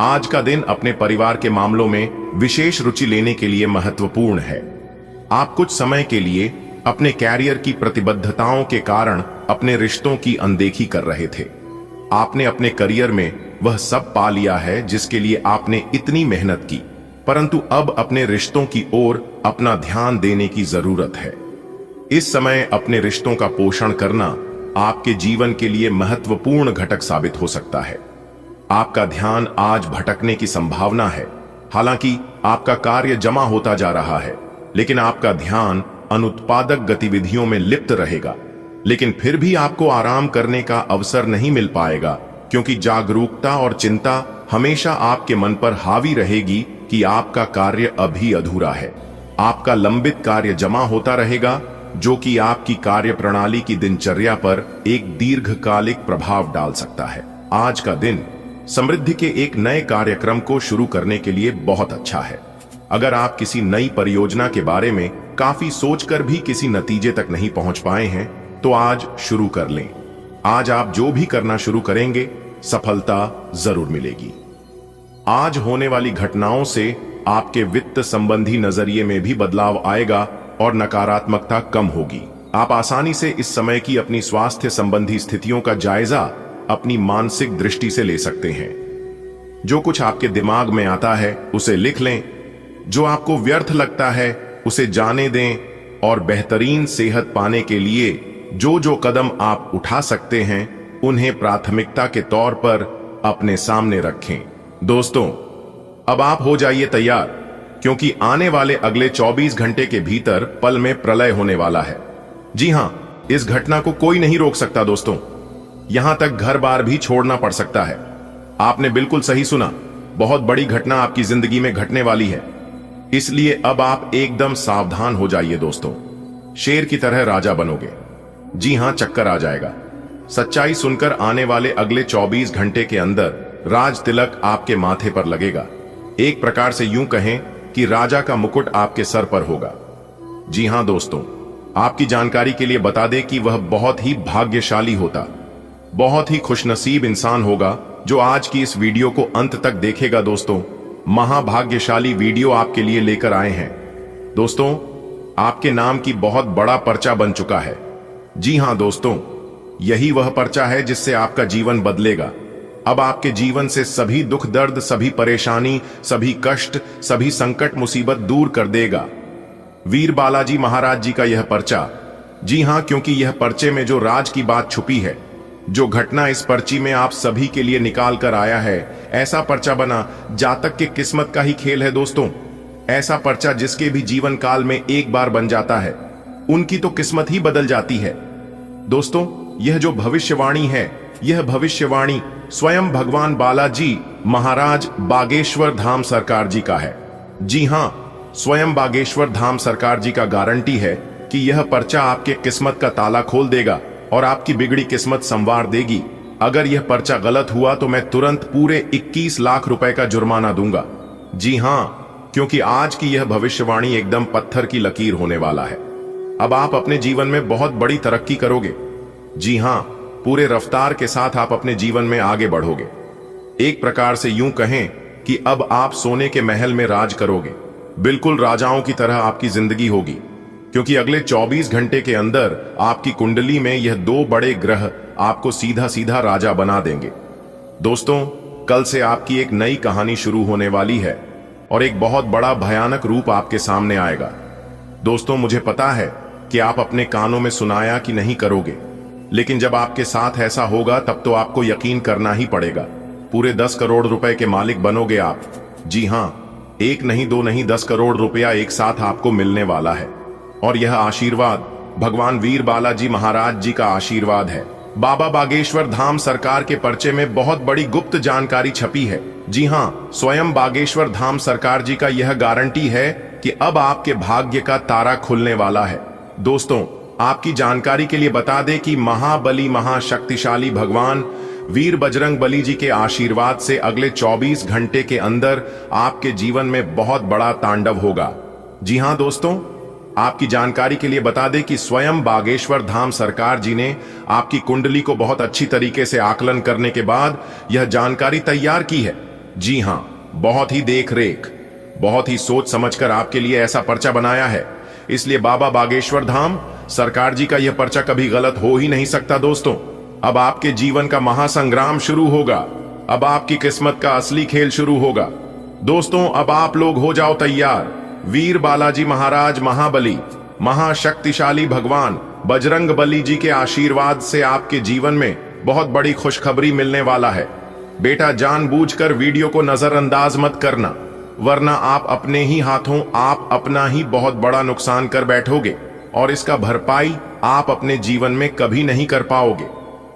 आज का दिन अपने परिवार के मामलों में विशेष रुचि लेने के लिए महत्वपूर्ण है। आप कुछ समय के लिए अपने कैरियर की प्रतिबद्धताओं के कारण अपने रिश्तों की अनदेखी कर रहे थे। आपने अपने करियर में वह सब पा लिया है जिसके लिए आपने इतनी मेहनत की, परंतु अब अपने रिश्तों की ओर अपना ध्यान देने की जरूरत है। इस समय अपने रिश्तों का पोषण करना आपके जीवन के लिए महत्वपूर्ण घटक साबित हो सकता है। आपका ध्यान आज भटकने की संभावना है। हालांकि आपका कार्य जमा होता जा रहा है, लेकिन आपका ध्यान अनुत्पादक गतिविधियों में लिप्त रहेगा। लेकिन फिर भी आपको आराम करने का अवसर नहीं मिल पाएगा, क्योंकि जागरूकता और चिंता हमेशा आपके मन पर हावी रहेगी कि आपका कार्य अभी अधूरा है। आपका लंबित कार्य जमा होता रहेगा, जो कि आपकी कार्य प्रणाली की दिनचर्या पर एक दीर्घकालिक प्रभाव डाल सकता है। आज का दिन समृद्धि के एक नए कार्यक्रम को शुरू करने के लिए बहुत अच्छा है। अगर आप किसी नई परियोजना के बारे में काफी सोचकर भी किसी नतीजे तक नहीं पहुंच पाए हैं, तो आज शुरू कर लें। आज आप जो भी करना शुरू करेंगे, सफलता जरूर मिलेगी। आज होने वाली घटनाओं से आपके वित्त संबंधी नजरिए में भी बदलाव आएगा और नकारात्मकता कम होगी। आप आसानी से इस समय की अपनी स्वास्थ्य संबंधी स्थितियों का जायजा अपनी मानसिक दृष्टि से ले सकते हैं। जो कुछ आपके दिमाग में आता है उसे लिख लें। जो आपको व्यर्थ लगता है उसे जाने दें और बेहतरीन सेहत पाने के लिए जो जो कदम आप उठा सकते हैं उन्हें प्राथमिकता के तौर पर अपने सामने रखें। दोस्तों, अब आप हो जाइए तैयार, क्योंकि आने वाले अगले 24 घंटे के भीतर पल में प्रलय होने वाला है। जी हां, इस घटना को कोई नहीं रोक सकता दोस्तों। यहां तक घर बार भी छोड़ना पड़ सकता है। आपने बिल्कुल सही सुना, बहुत बड़ी घटना आपकी जिंदगी में घटने वाली है। इसलिए अब आप एकदम सावधान हो जाइए दोस्तों। शेर की तरह राजा बनोगे। जी हां, चक्कर आ जाएगा। सच्चाई सुनकर आने वाले अगले 24 घंटे के अंदर राज तिलक आपके माथे पर लगेगा। एक प्रकार से यूं कहें कि राजा का मुकुट आपके सर पर होगा। जी हां दोस्तों, आपकी जानकारी के लिए बता दें कि वह बहुत ही भाग्यशाली होता, बहुत ही खुशनसीब इंसान होगा जो आज की इस वीडियो को अंत तक देखेगा। दोस्तों, महाभाग्यशाली वीडियो आपके लिए लेकर आए हैं। दोस्तों, आपके नाम की बहुत बड़ा पर्चा बन चुका है। जी हां दोस्तों, यही वह पर्चा है जिससे आपका जीवन बदलेगा। अब आपके जीवन से सभी दुख दर्द, सभी परेशानी, सभी कष्ट, सभी संकट मुसीबत दूर कर देगा वीर बालाजी महाराज जी का यह पर्चा। जी हां, क्योंकि यह पर्चे में जो राज की बात छुपी है, जो घटना इस पर्ची में आप सभी के लिए निकाल कर आया है, ऐसा पर्चा बना जातक के किस्मत का ही खेल है दोस्तों। ऐसा पर्चा जिसके भी जीवन काल में एक बार बन जाता है, उनकी तो किस्मत ही बदल जाती है। दोस्तों, यह जो भविष्यवाणी है, यह भविष्यवाणी स्वयं भगवान बालाजी महाराज बागेश्वर धाम सरकार जी का है। जी हां, स्वयं बागेश्वर धाम सरकार जी का गारंटी है कि यह पर्चा आपके किस्मत का ताला खोल देगा और आपकी बिगड़ी किस्मत संवार देगी। अगर यह पर्चा गलत हुआ तो मैं तुरंत पूरे 21 लाख रुपए का जुर्माना दूंगा। जी हां, क्योंकि आज की यह भविष्यवाणी एकदम पत्थर की लकीर होने वाला है। अब आप अपने जीवन में बहुत बड़ी तरक्की करोगे। जी हां, पूरे रफ्तार के साथ आप अपने जीवन में आगे बढ़ोगे। एक प्रकार से यूं कहें कि अब आप सोने के महल में राज करोगे। बिल्कुल राजाओं की तरह आपकी जिंदगी होगी, क्योंकि अगले 24 घंटे के अंदर आपकी कुंडली में यह 2 बड़े ग्रह आपको सीधा सीधा राजा बना देंगे। दोस्तों, कल से आपकी एक नई कहानी शुरू होने वाली है और एक बहुत बड़ा भयानक रूप आपके सामने आएगा। दोस्तों, मुझे पता है कि आप अपने कानों में सुनाया कि नहीं करोगे, लेकिन जब आपके साथ ऐसा होगा तब तो आपको यकीन करना ही पड़ेगा। पूरे 10 करोड़ रुपए के मालिक बनोगे आप। जी हां, एक नहीं, दो नहीं, 10 करोड़ रुपया एक साथ आपको मिलने वाला है। और यह आशीर्वाद भगवान वीर बालाजी महाराज जी का आशीर्वाद है। बाबा बागेश्वर धाम सरकार के पर्चे में बहुत बड़ी गुप्त जानकारी छपी है। जी हाँ, स्वयं बागेश्वर धाम सरकार जी का यह गारंटी है कि अब आपके भाग्य का तारा खुलने वाला है। दोस्तों, आपकी जानकारी के लिए बता दें कि महाबली महाशक्तिशाली भगवान वीर बजरंग बली जी के आशीर्वाद से अगले 24 घंटे के अंदर आपके जीवन में बहुत बड़ा तांडव होगा। जी हां दोस्तों, आपकी जानकारी के लिए बता दें कि स्वयं बागेश्वर धाम सरकार जी ने आपकी कुंडली को बहुत अच्छी तरीके से आकलन करने के बाद यह जानकारी तैयार की है। जी हां, बहुत ही देख रेख, बहुत ही सोच समझकर आपके लिए ऐसा पर्चा बनाया है। इसलिए बाबा बागेश्वर धाम सरकार जी का यह पर्चा कभी गलत हो ही नहीं सकता। दोस्तों, अब आपके जीवन का महासंग्राम शुरू होगा। अब आपकी किस्मत का असली खेल शुरू होगा। दोस्तों, अब आप लोग हो जाओ तैयार। वीर बालाजी महाराज महाबली महाशक्तिशाली भगवान बजरंग बली जी के आशीर्वाद से आपके जीवन में बहुत बड़ी खुशखबरी मिलने वाला है। बेटा, जानबूझकर वीडियो को नजरअंदाज मत करना, वरना आप अपने ही हाथों आप अपना ही बहुत बड़ा नुकसान कर बैठोगे और इसका भरपाई आप अपने जीवन में कभी नहीं कर पाओगे।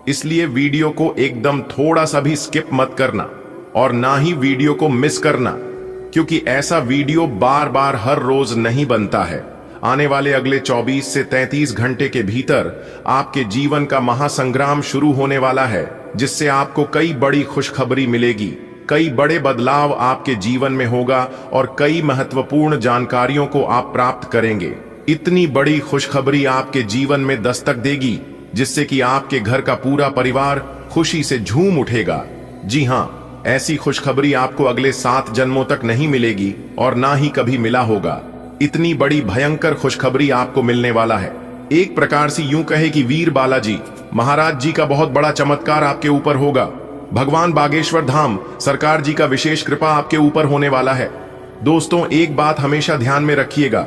इसलिए वीडियो को एकदम थोड़ा सा भी स्किप मत करना और ना ही वीडियो को मिस करना, क्योंकि ऐसा वीडियो बार बार हर रोज नहीं बनता है। आने वाले अगले 24 से 33 घंटे के भीतर आपके जीवन का महासंग्राम शुरू होने वाला है, जिससे आपको कई बड़ी खुशखबरी मिलेगी, कई बड़े बदलाव आपके जीवन में होगा और कई महत्वपूर्ण जानकारियों को आप प्राप्त करेंगे। इतनी बड़ी खुशखबरी आपके जीवन में दस्तक देगी जिससे कि आपके घर का पूरा परिवार खुशी से झूम उठेगा। जी हाँ, ऐसी खुशखबरी आपको अगले 7 जन्मों तक नहीं मिलेगी और ना ही कभी मिला होगा। इतनी बड़ी भयंकर खुशखबरी आपको मिलने वाला है। एक प्रकार से यूं कहे कि वीर बालाजी महाराज जी का बहुत बड़ा चमत्कार आपके ऊपर होगा। भगवान बागेश्वर धाम सरकार जी का विशेष कृपा आपके ऊपर होने वाला है। दोस्तों, एक बात हमेशा ध्यान में रखिएगा,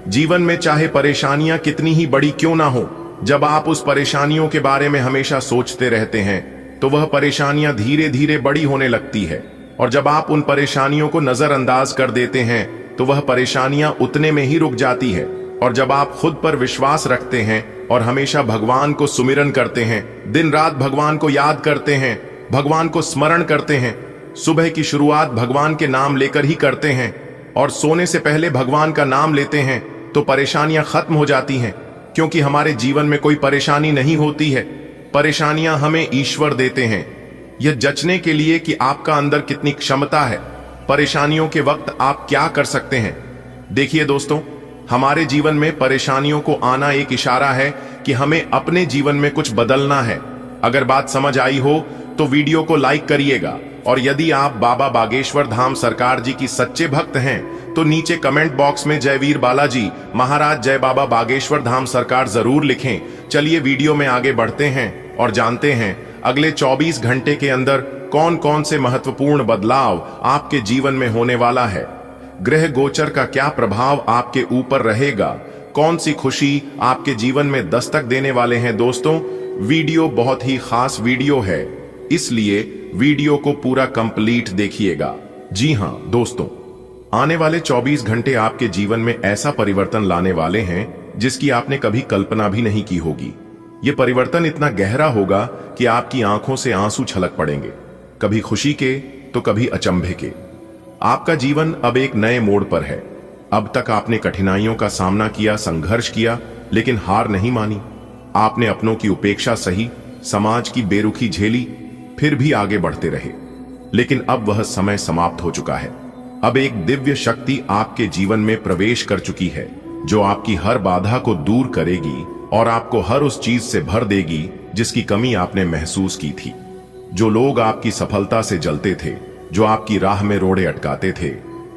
जीवन में चाहे परेशानियां कितनी ही बड़ी क्यों ना हो, जब आप उस परेशानियों के बारे में हमेशा सोचते रहते हैं तो वह परेशानियां धीरे धीरे बड़ी होने लगती है, और जब आप उन परेशानियों को नजरअंदाज कर देते हैं तो वह परेशानियां उतने में ही रुक जाती है। और जब आप खुद पर विश्वास रखते हैं और हमेशा भगवान को सुमिरन करते हैं, दिन रात भगवान को याद करते हैं, भगवान को स्मरण करते हैं, सुबह की शुरुआत भगवान के नाम लेकर ही करते हैं और सोने से पहले भगवान का नाम लेते हैं, तो परेशानियां खत्म हो जाती हैं। क्योंकि हमारे जीवन में कोई परेशानी नहीं होती है, परेशानियां हमें ईश्वर देते हैं, यह जचने के लिए कि आपका अंदर कितनी क्षमता है। परेशानियों के वक्त आप क्या कर सकते हैं। देखिए दोस्तों, हमारे जीवन में परेशानियों को आना एक इशारा है कि हमें अपने जीवन में कुछ बदलना है। अगर बात समझ आई हो तो वीडियो को लाइक करिएगा, और यदि आप बाबा बागेश्वर धाम सरकार जी की सच्चे भक्त हैं तो नीचे कमेंट बॉक्स में जय वीर बालाजी महाराज, जय बाबा बागेश्वर धाम सरकार जरूर लिखें। चलिए वीडियो में आगे बढ़ते हैं और जानते हैं अगले 24 घंटे के अंदर कौन कौन से महत्वपूर्ण बदलाव आपके जीवन में होने वाला है। ग्रह गोचर का क्या प्रभाव आपके ऊपर रहेगा, कौन सी खुशी आपके जीवन में दस्तक देने वाले हैं। दोस्तों, वीडियो बहुत ही खास वीडियो है, इसलिए वीडियो को पूरा कंप्लीट देखिएगा। जी हां दोस्तों, आने वाले 24 घंटे आपके जीवन में ऐसा परिवर्तन लाने वाले हैं जिसकी आपने कभी कल्पना भी नहीं की होगी। यह परिवर्तन इतना गहरा होगा कि आपकी आंखों से आंसू छलक पड़ेंगे, कभी खुशी के तो कभी अचंभे के। आपका जीवन अब एक नए मोड़ पर है। अब तक आपने कठिनाइयों का सामना किया, संघर्ष किया, लेकिन हार नहीं मानी। आपने अपनों की उपेक्षा सही, समाज की बेरुखी झेली, फिर भी आगे बढ़ते रहे। लेकिन अब वह समय समाप्त हो चुका है। अब एक दिव्य शक्ति आपके जीवन में प्रवेश कर चुकी है, जो आपकी हर बाधा को दूर करेगी और आपको हर उस चीज से भर देगी जिसकी कमी आपने महसूस की थी। जो लोग आपकी सफलता से जलते थे, जो आपकी राह में रोड़े अटकाते थे,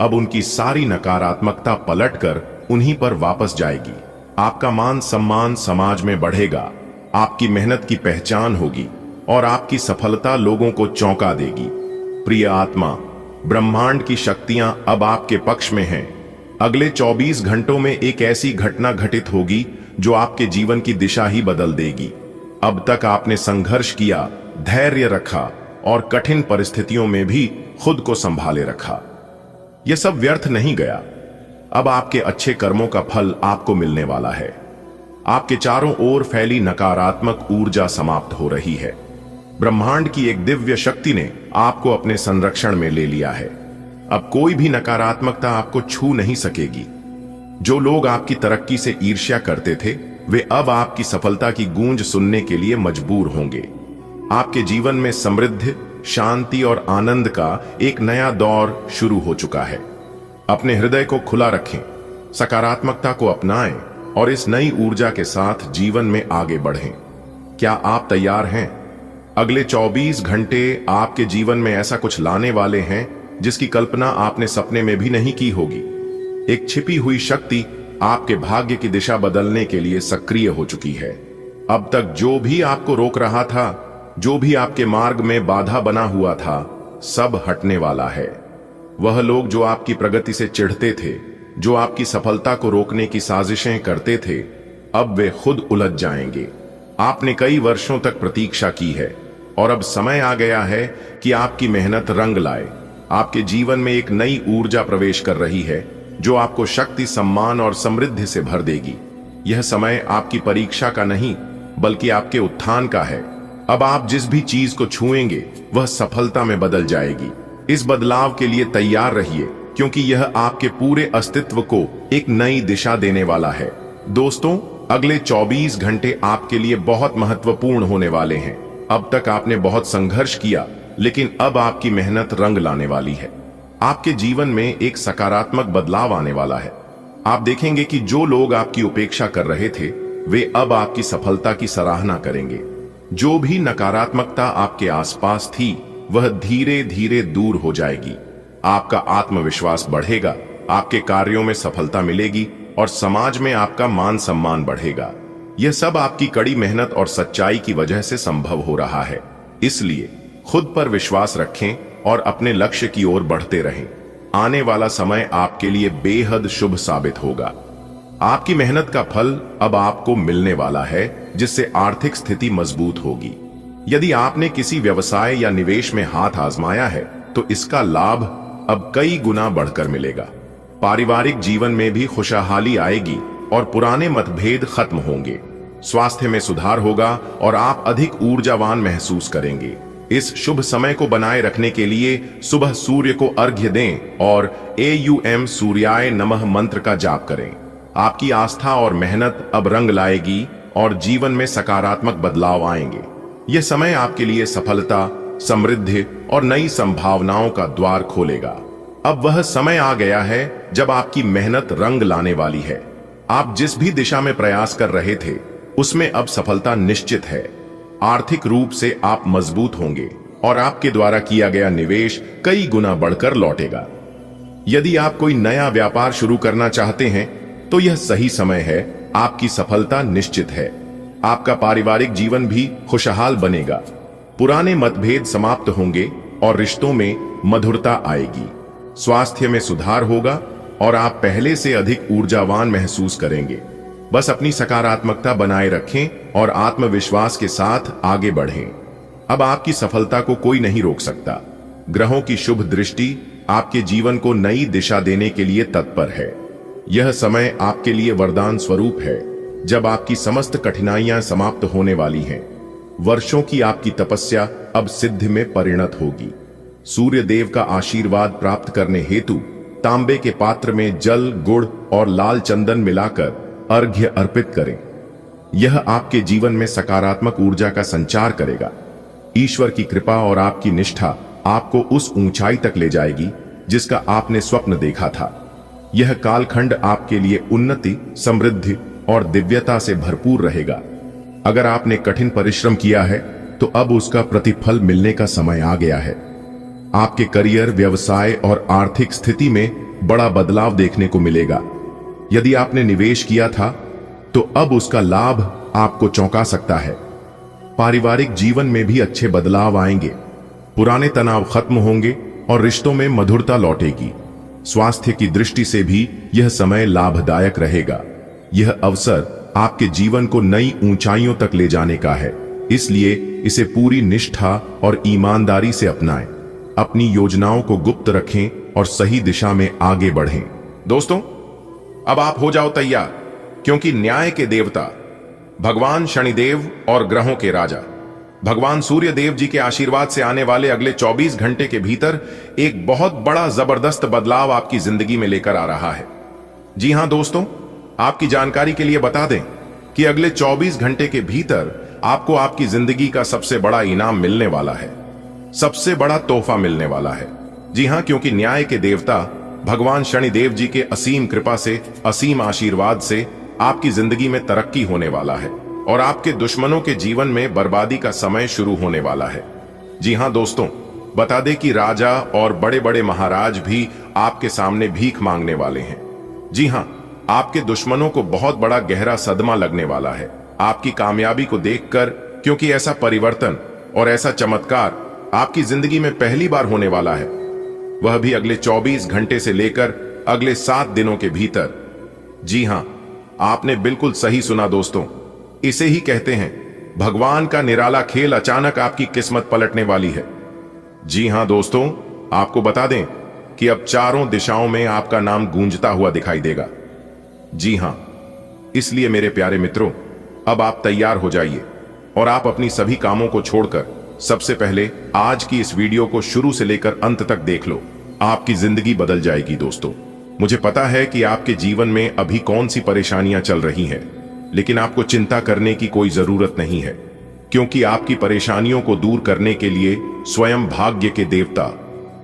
अब उनकी सारी नकारात्मकता पलटकर उन्हीं पर वापस जाएगी। आपका मान सम्मान समाज में बढ़ेगा, आपकी मेहनत की पहचान होगी और आपकी सफलता लोगों को चौंका देगी। प्रिय आत्मा, ब्रह्मांड की शक्तियां अब आपके पक्ष में हैं। अगले 24 घंटों में एक ऐसी घटना घटित होगी जो आपके जीवन की दिशा ही बदल देगी। अब तक आपने संघर्ष किया, धैर्य रखा और कठिन परिस्थितियों में भी खुद को संभाले रखा। यह सब व्यर्थ नहीं गया। अब आपके अच्छे कर्मों का फल आपको मिलने वाला है। आपके चारों ओर फैली नकारात्मक ऊर्जा समाप्त हो रही है। ब्रह्मांड की एक दिव्य शक्ति ने आपको अपने संरक्षण में ले लिया है। अब कोई भी नकारात्मकता आपको छू नहीं सकेगी। जो लोग आपकी तरक्की से ईर्ष्या करते थे, वे अब आपकी सफलता की गूंज सुनने के लिए मजबूर होंगे। आपके जीवन में समृद्धि, शांति और आनंद का एक नया दौर शुरू हो चुका है। अपने हृदय को खुला रखें, सकारात्मकता को अपनाएं और इस नई ऊर्जा के साथ जीवन में आगे बढ़ें। क्या आप तैयार हैं? अगले 24 घंटे आपके जीवन में ऐसा कुछ लाने वाले हैं जिसकी कल्पना आपने सपने में भी नहीं की होगी। एक छिपी हुई शक्ति आपके भाग्य की दिशा बदलने के लिए सक्रिय हो चुकी है। अब तक जो भी आपको रोक रहा था, जो भी आपके मार्ग में बाधा बना हुआ था, सब हटने वाला है। वह लोग जो आपकी प्रगति से चिढ़ते थे, जो आपकी सफलता को रोकने की साजिशें करते थे, अब वे खुद उलझ जाएंगे। आपने कई वर्षों तक प्रतीक्षा की है और अब समय आ गया है कि आपकी मेहनत रंग लाए। आपके जीवन में एक नई ऊर्जा प्रवेश कर रही है जो आपको शक्ति, सम्मान और समृद्धि से भर देगी। यह समय आपकी परीक्षा का नहीं, बल्कि आपके उत्थान का है। अब आप जिस भी चीज को छुएंगे वह सफलता में बदल जाएगी। इस बदलाव के लिए तैयार रहिए, क्योंकि यह आपके पूरे अस्तित्व को एक नई दिशा देने वाला है। दोस्तों, अगले 24 घंटे आपके लिए बहुत महत्वपूर्ण होने वाले हैं। अब तक आपने बहुत संघर्ष किया, लेकिन अब आपकी मेहनत रंग लाने वाली है। आपके जीवन में एक सकारात्मक बदलाव आने वाला है। आप देखेंगे कि जो लोग आपकी उपेक्षा कर रहे थे, वे अब आपकी सफलता की सराहना करेंगे। जो भी नकारात्मकता आपके आसपास थी, वह धीरे धीरे दूर हो जाएगी। आपका आत्मविश्वास बढ़ेगा, आपके कार्यों में सफलता मिलेगी और समाज में आपका मान सम्मान बढ़ेगा। यह सब आपकी कड़ी मेहनत और सच्चाई की वजह से संभव हो रहा है। इसलिए खुद पर विश्वास रखें और अपने लक्ष्य की ओर बढ़ते रहें। आने वाला समय आपके लिए बेहद शुभ साबित होगा। आपकी मेहनत का फल अब आपको मिलने वाला है, जिससे आर्थिक स्थिति मजबूत होगी। यदि आपने किसी व्यवसाय या निवेश में हाथ आजमाया है, तो इसका लाभ अब कई गुना बढ़कर मिलेगा। पारिवारिक जीवन में भी खुशहाली आएगी और पुराने मतभेद खत्म होंगे। स्वास्थ्य में सुधार होगा और आप अधिक ऊर्जावान महसूस करेंगे। इस शुभ समय को बनाए रखने के लिए सुबह सूर्य को अर्घ्य दें और AUM सूर्याय नमः मंत्र का जाप करें। आपकी आस्था और मेहनत अब रंग लाएगी और जीवन में सकारात्मक बदलाव आएंगे। यह समय आपके लिए सफलता, समृद्धि और नई संभावनाओं का द्वार खोलेगा। अब वह समय आ गया है जब आपकी मेहनत रंग लाने वाली है। आप जिस भी दिशा में प्रयास कर रहे थे, उसमें अब सफलता निश्चित है। आर्थिक रूप से आप मजबूत होंगे और आपके द्वारा किया गया निवेश कई गुना बढ़कर लौटेगा। यदि आप कोई नया व्यापार शुरू करना चाहते हैं, तो यह सही समय है। आपकी सफलता निश्चित है। आपका पारिवारिक जीवन भी खुशहाल बनेगा। पुराने मतभेद समाप्त होंगे और रिश्तों में मधुरता आएगी। स्वास्थ्य में सुधार होगा और आप पहले से अधिक ऊर्जावान महसूस करेंगे। बस अपनी सकारात्मकता बनाए रखें और आत्मविश्वास के साथ आगे बढ़ें। अब आपकी सफलता को कोई नहीं रोक सकता। ग्रहों की शुभ दृष्टि आपके जीवन को नई दिशा देने के लिए तत्पर है। यह समय आपके लिए वरदान स्वरूप है, जब आपकी समस्त कठिनाइयां समाप्त होने वाली हैं। वर्षों की आपकी तपस्या अब सिद्धि में परिणत होगी। सूर्य देव का आशीर्वाद प्राप्त करने हेतु तांबे के पात्र में जल, गुड़ और लाल चंदन मिलाकर अर्घ्य अर्पित करें। यह आपके जीवन में सकारात्मक ऊर्जा का संचार करेगा। ईश्वर की कृपा और आपकी निष्ठा आपको उस ऊंचाई तक ले जाएगी जिसका आपने स्वप्न देखा था। यह कालखंड आपके लिए उन्नति, समृद्धि और दिव्यता से भरपूर रहेगा। अगर आपने कठिन परिश्रम किया है, तो अब उसका प्रतिफल मिलने का समय आ गया है। आपके करियर, व्यवसाय और आर्थिक स्थिति में बड़ा बदलाव देखने को मिलेगा। यदि आपने निवेश किया था, तो अब उसका लाभ आपको चौंका सकता है। पारिवारिक जीवन में भी अच्छे बदलाव आएंगे। पुराने तनाव खत्म होंगे और रिश्तों में मधुरता लौटेगी। स्वास्थ्य की दृष्टि से भी यह समय लाभदायक रहेगा। यह अवसर आपके जीवन को नई ऊंचाइयों तक ले जाने का है, इसलिए इसे पूरी निष्ठा और ईमानदारी से अपनाएं। अपनी योजनाओं को गुप्त रखें और सही दिशा में आगे बढ़ें। दोस्तों, अब आप हो जाओ तैयार, क्योंकि न्याय के देवता भगवान शनिदेव और ग्रहों के राजा भगवान सूर्य देव जी के आशीर्वाद से आने वाले अगले 24 घंटे के भीतर एक बहुत बड़ा जबरदस्त बदलाव आपकी जिंदगी में लेकर आ रहा है। जी हां दोस्तों, आपकी जानकारी के लिए बता दें कि अगले 24 घंटे के भीतर आपको आपकी जिंदगी का सबसे बड़ा इनाम मिलने वाला है, सबसे बड़ा तोहफा मिलने वाला है। जी हां, क्योंकि न्याय के देवता भगवान शनिदेव जी के असीम कृपा से, असीम आशीर्वाद से आपकी जिंदगी में तरक्की होने वाला है और आपके दुश्मनों के जीवन में बर्बादी का समय शुरू होने वाला है। जी हां दोस्तों, बता दें कि राजा और बड़े बड़े महाराज भी आपके सामने भीख मांगने वाले हैं। जी हां, आपके दुश्मनों को बहुत बड़ा गहरा सदमा लगने वाला है आपकी कामयाबी को देखकर, क्योंकि ऐसा परिवर्तन और ऐसा चमत्कार आपकी जिंदगी में पहली बार होने वाला है, वह भी अगले 24 घंटे से लेकर अगले 7 दिनों के भीतर। जी हां, आपने बिल्कुल सही सुना दोस्तों, इसे ही कहते हैं भगवान का निराला खेल। अचानक आपकी किस्मत पलटने वाली है। जी हां दोस्तों, आपको बता दें कि अब चारों दिशाओं में आपका नाम गूंजता हुआ दिखाई देगा। जी हां, इसलिए मेरे प्यारे मित्रों, अब आप तैयार हो जाइए और आप अपनी सभी कामों को छोड़कर सबसे पहले आज की इस वीडियो को शुरू से लेकर अंत तक देख लो। आपकी जिंदगी बदल जाएगी दोस्तों। मुझे पता है कि आपके जीवन में अभी कौन सी परेशानियां चल रही हैं, लेकिन आपको चिंता करने की कोई जरूरत नहीं है, क्योंकि आपकी परेशानियों को दूर करने के लिए स्वयं भाग्य के देवता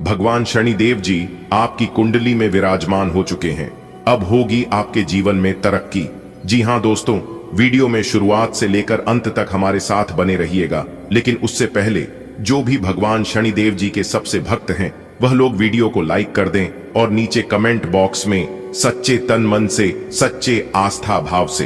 भगवान शनिदेव जी आपकी कुंडली में विराजमान हो चुके हैं। अब होगी आपके जीवन में तरक्की। जी हां दोस्तों, वीडियो में शुरुआत से लेकर अंत तक हमारे साथ बने रहिएगा, लेकिन उससे पहले जो भी भगवान शनिदेव जी के सबसे भक्त हैं, वह लोग वीडियो को लाइक कर दें और नीचे कमेंट बॉक्स में सच्चे तन मन से, सच्चे आस्था भाव से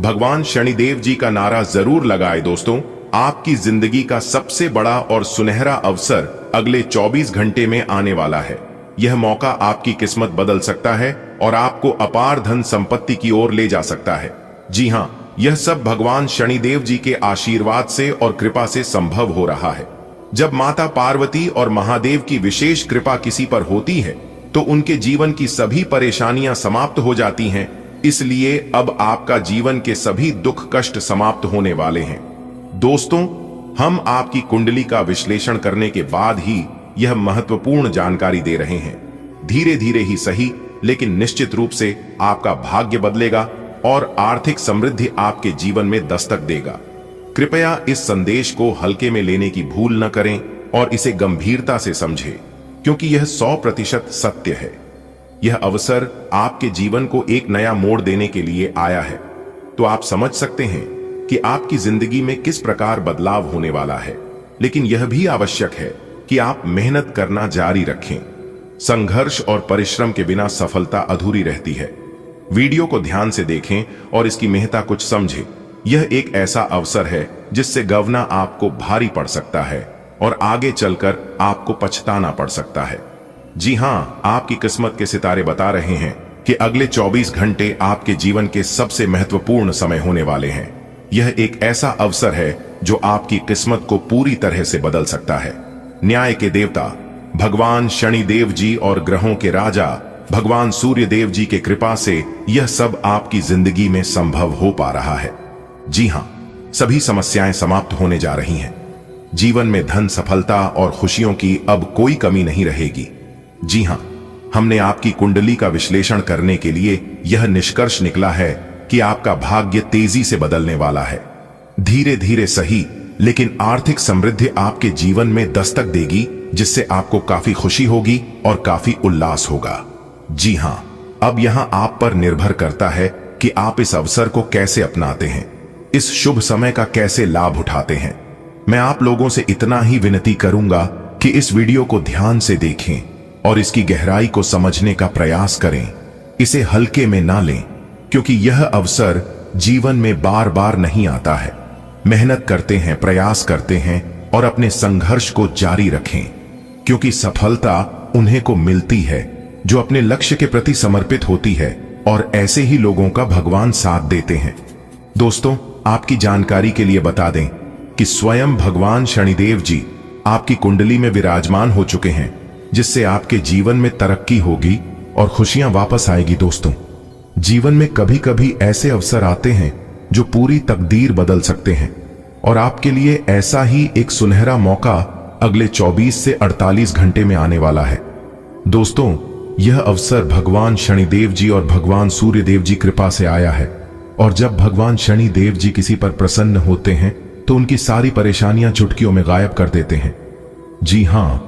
भगवान शनिदेव जी का नारा जरूर लगाए। दोस्तों, आपकी जिंदगी का सबसे बड़ा और सुनहरा अवसर अगले 24 घंटे में आने वाला है। यह मौका आपकी किस्मत बदल सकता है और आपको अपार धन संपत्ति की ओर ले जा सकता है। जी हां, यह सब भगवान शनिदेव जी के आशीर्वाद से और कृपा से संभव हो रहा है। जब माता पार्वती और महादेव की विशेष कृपा किसी पर होती है तो उनके जीवन की सभी परेशानियां समाप्त हो जाती हैं। इसलिए अब आपका जीवन के सभी दुख कष्ट समाप्त होने वाले हैं। दोस्तों, हम आपकी कुंडली का विश्लेषण करने के बाद ही यह महत्वपूर्ण जानकारी दे रहे हैं। धीरे धीरे ही सही, लेकिन निश्चित रूप से आपका भाग्य बदलेगा और आर्थिक समृद्धि आपके जीवन में दस्तक देगा। कृपया इस संदेश को हल्के में लेने की भूल न करें और इसे गंभीरता से समझें, क्योंकि यह 100% सत्य है। यह अवसर आपके जीवन को एक नया मोड़ देने के लिए आया है। तो आप समझ सकते हैं कि आपकी जिंदगी में किस प्रकार बदलाव होने वाला है, लेकिन यह भी आवश्यक है कि आप मेहनत करना जारी रखें। संघर्ष और परिश्रम के बिना सफलता अधूरी रहती है। वीडियो को ध्यान से देखें और इसकी महत्ता कुछ समझें। यह एक ऐसा अवसर है जिससे गंवना आपको भारी पड़ सकता है और आगे चलकर आपको पछताना पड़ सकता है। जी हां, आपकी किस्मत के सितारे बता रहे हैं कि अगले 24 घंटे आपके जीवन के सबसे महत्वपूर्ण समय होने वाले हैं। यह एक ऐसा अवसर है जो आपकी किस्मत को पूरी तरह से बदल सकता है। न्याय के देवता भगवान शनिदेव जी और ग्रहों के राजा भगवान सूर्य देव जी के कृपा से यह सब आपकी जिंदगी में संभव हो पा रहा है। जी हां, सभी समस्याएं समाप्त होने जा रही हैं। जीवन में धन, सफलता और खुशियों की अब कोई कमी नहीं रहेगी। जी हां, हमने आपकी कुंडली का विश्लेषण करने के लिए यह निष्कर्ष निकला है कि आपका भाग्य तेजी से बदलने वाला है। धीरे धीरे सही, लेकिन आर्थिक समृद्धि आपके जीवन में दस्तक देगी, जिससे आपको काफी खुशी होगी और काफी उल्लास होगा। जी हां, अब यहां आप पर निर्भर करता है कि आप इस अवसर को कैसे अपनाते हैं, इस शुभ समय का कैसे लाभ उठाते हैं। मैं आप लोगों से इतना ही विनती करूंगा कि इस वीडियो को ध्यान से देखें और इसकी गहराई को समझने का प्रयास करें। इसे हल्के में ना लें, क्योंकि यह अवसर जीवन में बार बार नहीं आता है। मेहनत करते हैं, प्रयास करते हैं और अपने संघर्ष को जारी रखें, क्योंकि सफलता उन्हें को मिलती है जो अपने लक्ष्य के प्रति समर्पित होती है, और ऐसे ही लोगों का भगवान साथ देते हैं। दोस्तों, आपकी जानकारी के लिए बता दें कि स्वयं भगवान शनिदेव जी आपकी कुंडली में विराजमान हो चुके हैं। जिससे आपके जीवन में तरक्की होगी और खुशियां वापस आएगी। दोस्तों, जीवन में कभी कभी ऐसे अवसर आते हैं जो पूरी तकदीर बदल सकते हैं, और आपके लिए ऐसा ही एक सुनहरा मौका अगले 24 से 48 घंटे में आने वाला है। दोस्तों, यह अवसर भगवान शनिदेव जी और भगवान सूर्यदेव जी कृपा से आया है, और जब भगवान शनिदेव जी किसी पर प्रसन्न होते हैं तो उनकी सारी परेशानियां चुटकियों में गायब कर देते हैं। जी हां,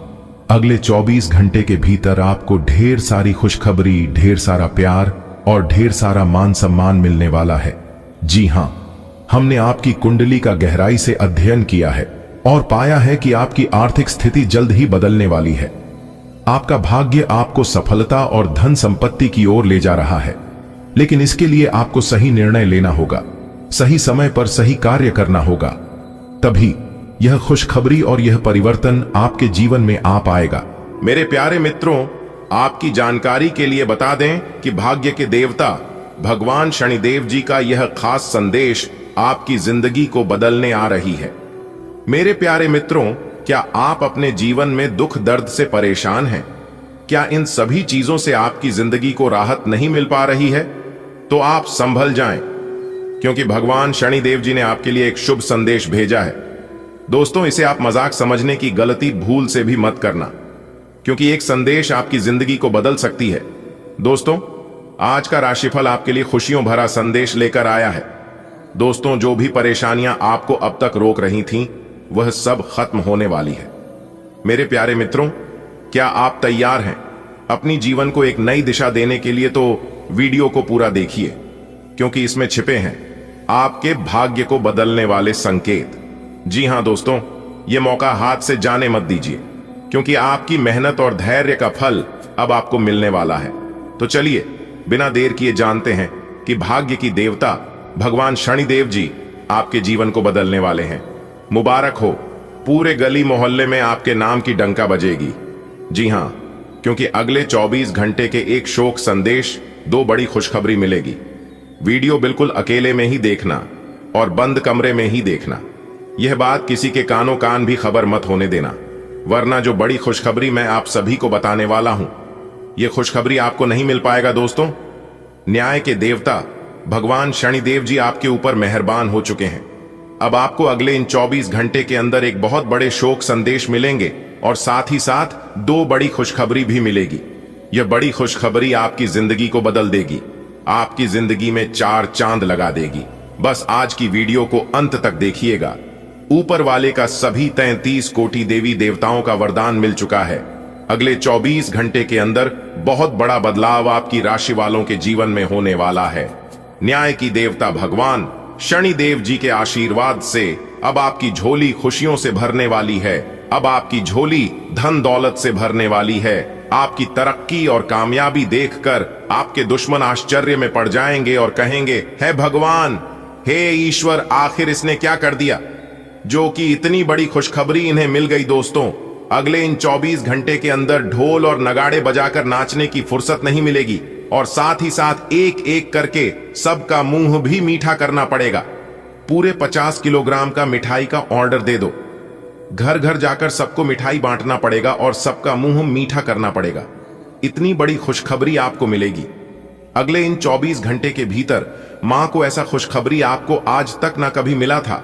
अगले 24 घंटे के भीतर आपको ढेर सारी खुशखबरी, ढेर सारा प्यार और ढेर सारा मान सम्मान मिलने वाला है। जी हां, हमने आपकी कुंडली का गहराई से अध्ययन किया है और पाया है कि आपकी आर्थिक स्थिति जल्द ही बदलने वाली है। आपका भाग्य आपको सफलता और धन संपत्ति की ओर ले जा रहा है, लेकिन इसके लिए आपको सही निर्णय लेना होगा, सही समय पर सही कार्य करना होगा, तभी यह खुशखबरी और यह परिवर्तन आपके जीवन में आ पाएगा। मेरे प्यारे मित्रों, आपकी जानकारी के लिए बता दें कि भाग्य के देवता भगवान शनिदेव जी का यह खास संदेश आपकी जिंदगी को बदलने आ रही है। मेरे प्यारे मित्रों, क्या आप अपने जीवन में दुख दर्द से परेशान हैं? क्या इन सभी चीजों से आपकी जिंदगी को राहत नहीं मिल पा रही है? तो आप संभल जाएं, क्योंकि भगवान शनिदेव जी ने आपके लिए एक शुभ संदेश भेजा है। दोस्तों, इसे आप मजाक समझने की गलती भूल से भी मत करना, क्योंकि एक संदेश आपकी जिंदगी को बदल सकती है। दोस्तों, आज का राशिफल आपके लिए खुशियों भरा संदेश लेकर आया है। दोस्तों, जो भी परेशानियां आपको अब तक रोक रही थीं, वह सब खत्म होने वाली है। मेरे प्यारे मित्रों, क्या आप तैयार हैं अपनी जीवन को एक नई दिशा देने के लिए? तो वीडियो को पूरा देखिए, क्योंकि इसमें छिपे हैं आपके भाग्य को बदलने वाले संकेत। जी हां दोस्तों, यह मौका हाथ से जाने मत दीजिए, क्योंकि आपकी मेहनत और धैर्य का फल अब आपको मिलने वाला है। तो चलिए बिना देर किए जानते हैं कि भाग्य की देवता भगवान शनिदेव जी आपके जीवन को बदलने वाले हैं। मुबारक हो, पूरे गली मोहल्ले में आपके नाम की डंका बजेगी। जी हां, क्योंकि अगले 24 घंटे के एक शोक संदेश, 2 बड़ी खुशखबरी मिलेगी। वीडियो बिल्कुल अकेले में ही देखना और बंद कमरे में ही देखना। यह बात किसी के कानों कान भी खबर मत होने देना, वरना जो बड़ी खुशखबरी मैं आप सभी को बताने वाला हूं, यह खुशखबरी आपको नहीं मिल पाएगा। दोस्तों, न्याय के देवता भगवान शनिदेव जी आपके ऊपर मेहरबान हो चुके हैं। अब आपको अगले इन 24 घंटे के अंदर एक बहुत बड़े शोक संदेश मिलेंगे, और साथ ही साथ 2 बड़ी खुशखबरी भी मिलेगी। यह बड़ी खुशखबरी आपकी जिंदगी को बदल देगी, आपकी जिंदगी में 4 चांद लगा देगी। बस आज की वीडियो को अंत तक देखिएगा। ऊपर वाले का सभी 33 कोटि देवी देवताओं का वरदान मिल चुका है। अगले 24 घंटे के अंदर बहुत बड़ा बदलाव आपकी राशि वालों के जीवन में होने वाला है। न्याय की देवता भगवान शनिदेव जी के आशीर्वाद से अब आपकी झोली खुशियों से भरने वाली है। अब आपकी झोली धन दौलत से भरने वाली है। आपकी तरक्की और कामयाबी देखकर आपके दुश्मन आश्चर्य में पड़ जाएंगे और कहेंगे, हे भगवान, हे ईश्वर, आखिर इसने क्या कर दिया जो कि इतनी बड़ी खुशखबरी इन्हें मिल गई। दोस्तों, अगले इन 24 घंटे के अंदर ढोल और नगाड़े बजाकर नाचने की फुर्सत नहीं मिलेगी, और साथ ही साथ एक एक करके सबका मुंह भी मीठा करना पड़ेगा। पूरे 50 किलोग्राम का मिठाई का ऑर्डर दे दो। घर घर जाकर सबको मिठाई बांटना पड़ेगा और सबका मुंह मीठा करना पड़ेगा। इतनी बड़ी खुशखबरी आपको मिलेगी। अगले इन 24 घंटे के भीतर मां को ऐसा खुशखबरी आपको आज तक ना कभी मिला था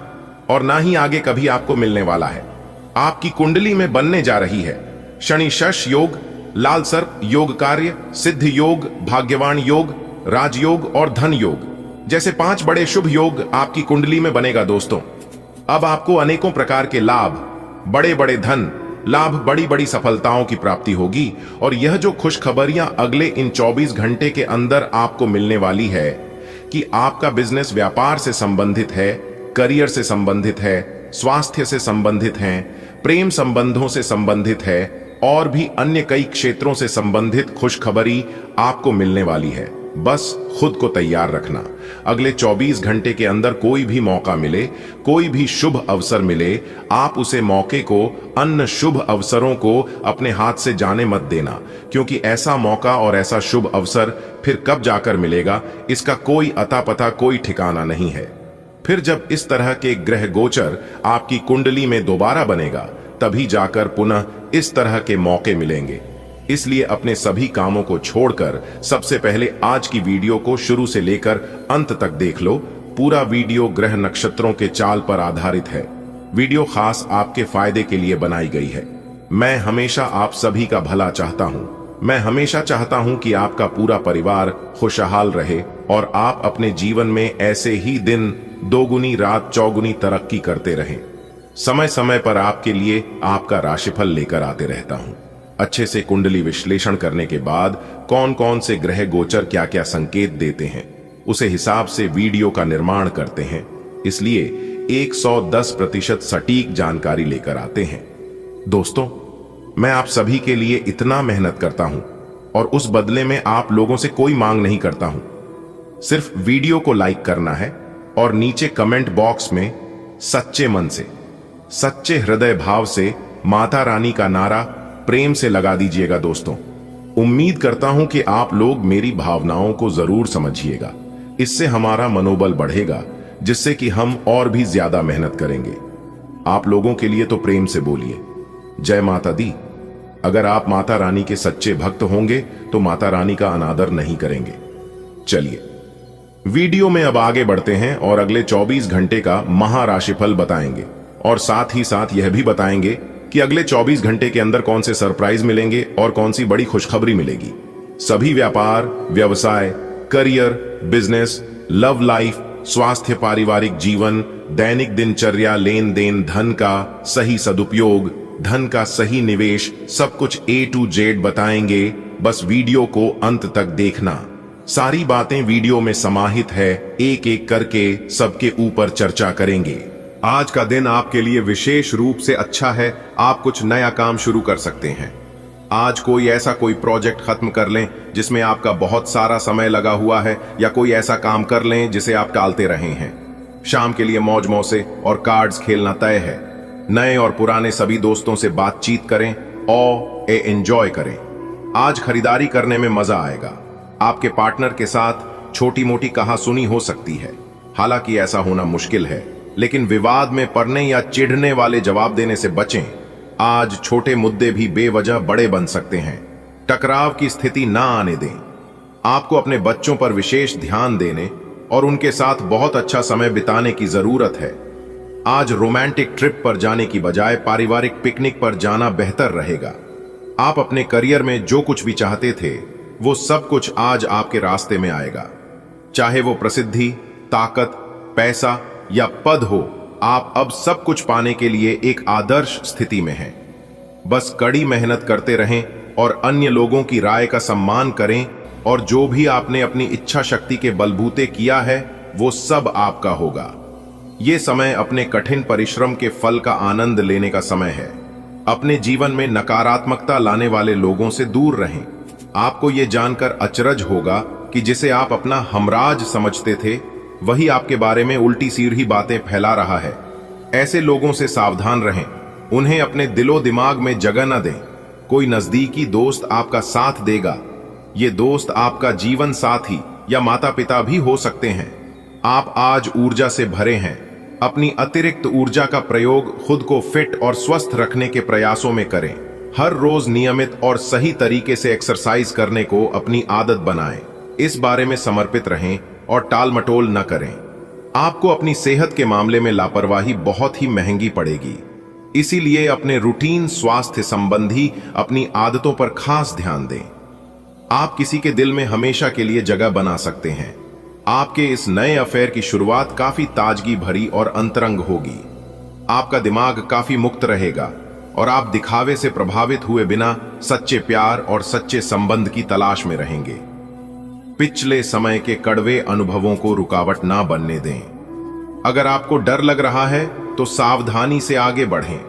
और ना ही आगे कभी आपको मिलने वाला है। आपकी कुंडली में बनने जा रही है शनि शश योग, लाल सर्प योग कार्य, सिद्ध योग, भाग्यवान योग, राजयोग और धन योग जैसे 5 बड़े शुभ योग आपकी कुंडली में बनेगा। दोस्तों, अब आपको अनेकों प्रकार के लाभ, बड़े बड़े धन लाभ, बड़ी बड़ी सफलताओं की प्राप्ति होगी। और यह जो खुशखबरियां अगले इन 24 घंटे के अंदर आपको मिलने वाली है कि आपका बिजनेस व्यापार से संबंधित है, करियर से संबंधित है, स्वास्थ्य से संबंधित है, प्रेम संबंधों से संबंधित है और भी अन्य कई क्षेत्रों से संबंधित खुशखबरी आपको मिलने वाली है। बस खुद को तैयार रखना। अगले 24 घंटे के अंदर कोई भी मौका मिले, कोई भी शुभ अवसर मिले, आप उसे मौके को, अन्य शुभ अवसरों को अपने हाथ से जाने मत देना, क्योंकि ऐसा मौका और ऐसा शुभ अवसर फिर कब जाकर मिलेगा, इसका कोई अता पता, कोई ठिकाना नहीं है। फिर जब इस तरह के ग्रह गोचर आपकी कुंडली में दोबारा बनेगा, तभी जाकर पुनः इस तरह के मौके मिलेंगे। इसलिए अपने सभी कामों को छोड़कर सबसे पहले आज की वीडियो को शुरू से लेकर अंत तक देख लो। पूरा वीडियो ग्रह नक्षत्रों के चाल पर आधारित है। वीडियो खास आपके फायदे के लिए बनाई गई है। मैं हमेशा आप सभी का भला चाहता हूं। मैं हमेशा चाहता हूं कि आपका पूरा परिवार खुशहाल रहे और आप अपने जीवन में ऐसे ही दिन दोगुनी रात चौगुनी तरक्की करते रहें। समय समय पर आपके लिए आपका राशिफल लेकर आते रहता हूं। अच्छे से कुंडली विश्लेषण करने के बाद कौन कौन से ग्रह गोचर क्या क्या संकेत देते हैं, उसे हिसाब से वीडियो का निर्माण करते हैं। इसलिए 110% सटीक जानकारी लेकर आते हैं। दोस्तों, मैं आप सभी के लिए इतना मेहनत करता हूं और उस बदले में आप लोगों से कोई मांग नहीं करता हूं। सिर्फ वीडियो को लाइक करना है और नीचे कमेंट बॉक्स में सच्चे मन से, सच्चे हृदय भाव से माता रानी का नारा प्रेम से लगा दीजिएगा। दोस्तों, उम्मीद करता हूं कि आप लोग मेरी भावनाओं को जरूर समझिएगा। इससे हमारा मनोबल बढ़ेगा, जिससे कि हम और भी ज्यादा मेहनत करेंगे। आप लोगों के लिए तो प्रेम से बोलिए जय माता दी। अगर आप माता रानी के सच्चे भक्त होंगे तो माता रानी का अनादर नहीं करेंगे। चलिए वीडियो में अब आगे बढ़ते हैं और अगले 24 घंटे का महाराशिफल बताएंगे और साथ ही साथ यह भी बताएंगे कि अगले 24 घंटे के अंदर कौन से सरप्राइज मिलेंगे और कौन सी बड़ी खुशखबरी मिलेगी। सभी व्यापार, व्यवसाय, करियर, बिजनेस, लव लाइफ, स्वास्थ्य, पारिवारिक जीवन, दैनिक दिनचर्या, लेन देन, धन का सही सदुपयोग, धन का सही निवेश, सब कुछ A to Z बताएंगे। बस वीडियो को अंत तक देखना। सारी बातें वीडियो में समाहित है, एक एक करके सबके ऊपर चर्चा करेंगे। आज का दिन आपके लिए विशेष रूप से अच्छा है। आप कुछ नया काम शुरू कर सकते हैं। आज कोई प्रोजेक्ट खत्म कर लें जिसमें आपका बहुत सारा समय लगा हुआ है, या कोई ऐसा काम कर लें जिसे आप टालते रहे हैं। शाम के लिए मौज मौसे और कार्ड्स खेलना तय है। नए और पुराने सभी दोस्तों से बातचीत करें और एंजॉय करें। आज खरीदारी करने में मजा आएगा। आपके पार्टनर के साथ छोटी मोटी कहासुनी हो सकती है। हालांकि ऐसा होना मुश्किल है, लेकिन विवाद में पड़ने या चिढ़ने वाले जवाब देने से बचें। आज छोटे मुद्दे भी बेवजह बड़े बन सकते हैं। टकराव की स्थिति ना आने दें। आपको अपने बच्चों पर विशेष ध्यान देने और उनके साथ बहुत अच्छा समय बिताने की जरूरत है। आज रोमांटिक ट्रिप पर जाने की बजाय पारिवारिक पिकनिक पर जाना बेहतर रहेगा। आप अपने करियर में जो कुछ भी चाहते थे, वो सब कुछ आज आपके रास्ते में आएगा। चाहे वो प्रसिद्धि, ताकत, पैसा या पद हो, आप अब सब कुछ पाने के लिए एक आदर्श स्थिति में हैं। बस कड़ी मेहनत करते रहें और अन्य लोगों की राय का सम्मान करें, और जो भी आपने अपनी इच्छा शक्ति के बलबूते किया है, वो सब आपका होगा। ये समय अपने कठिन परिश्रम के फल का आनंद लेने का समय है। अपने जीवन में नकारात्मकता लाने वाले लोगों से दूर रहें। आपको ये जानकर अचरज होगा कि जिसे आप अपना हमराज समझते थे, वही आपके बारे में उल्टी सीधी बातें फैला रहा है। ऐसे लोगों से सावधान रहें। उन्हें अपने दिलो दिमाग में जगह न दें। कोई नजदीकी दोस्त आपका साथ देगा। ये दोस्त आपका जीवन साथी या माता पिता भी हो सकते हैं। आप आज ऊर्जा से भरे हैं। अपनी अतिरिक्त ऊर्जा का प्रयोग खुद को फिट और स्वस्थ रखने के प्रयासों में करें। हर रोज नियमित और सही तरीके से एक्सरसाइज करने को अपनी आदत बनाएं। इस बारे में समर्पित रहें और टाल मटोल न करें। आपको अपनी सेहत के मामले में लापरवाही बहुत ही महंगी पड़ेगी। इसीलिए अपने रूटीन स्वास्थ्य संबंधी अपनी आदतों पर खास ध्यान दें। आप किसी के दिल में हमेशा के लिए जगह बना सकते हैं। आपके इस नए अफेयर की शुरुआत काफी ताजगी भरी और अंतरंग होगी। आपका दिमाग काफी मुक्त रहेगा और आप दिखावे से प्रभावित हुए बिना सच्चे प्यार और सच्चे संबंध की तलाश में रहेंगे। पिछले समय के कड़वे अनुभवों को रुकावट ना बनने दें। अगर आपको डर लग रहा है तो सावधानी से आगे बढ़ें।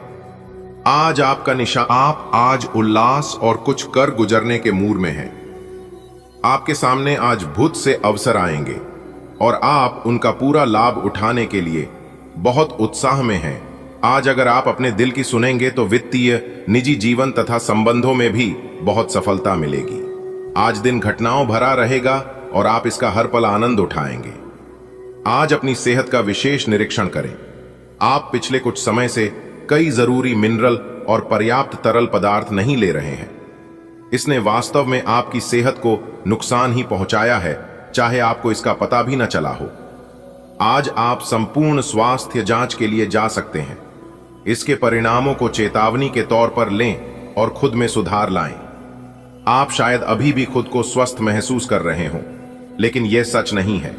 आज आपका निशान, आप आज उल्लास और कुछ कर गुजरने के मूड में हैं। आपके सामने आज भुत से अवसर आएंगे और आप उनका पूरा लाभ उठाने के लिए बहुत उत्साह में हैं। आज अगर आप अपने दिल की सुनेंगे तो वित्तीय, निजी जीवन तथा संबंधों में भी बहुत सफलता मिलेगी। आज दिन घटनाओं भरा रहेगा और आप इसका हर पल आनंद उठाएंगे। आज अपनी सेहत का विशेष निरीक्षण करें। आप पिछले कुछ समय से कई जरूरी मिनरल और पर्याप्त तरल पदार्थ नहीं ले रहे हैं। इसने वास्तव में आपकी सेहत को नुकसान ही पहुंचाया है, चाहे आपको इसका पता भी न चला हो। आज आप संपूर्ण स्वास्थ्य जांच के लिए जा सकते हैं। इसके परिणामों को चेतावनी के तौर पर लें और खुद में सुधार लाएं। आप शायद अभी भी खुद को स्वस्थ महसूस कर रहे हों, लेकिन यह सच नहीं है।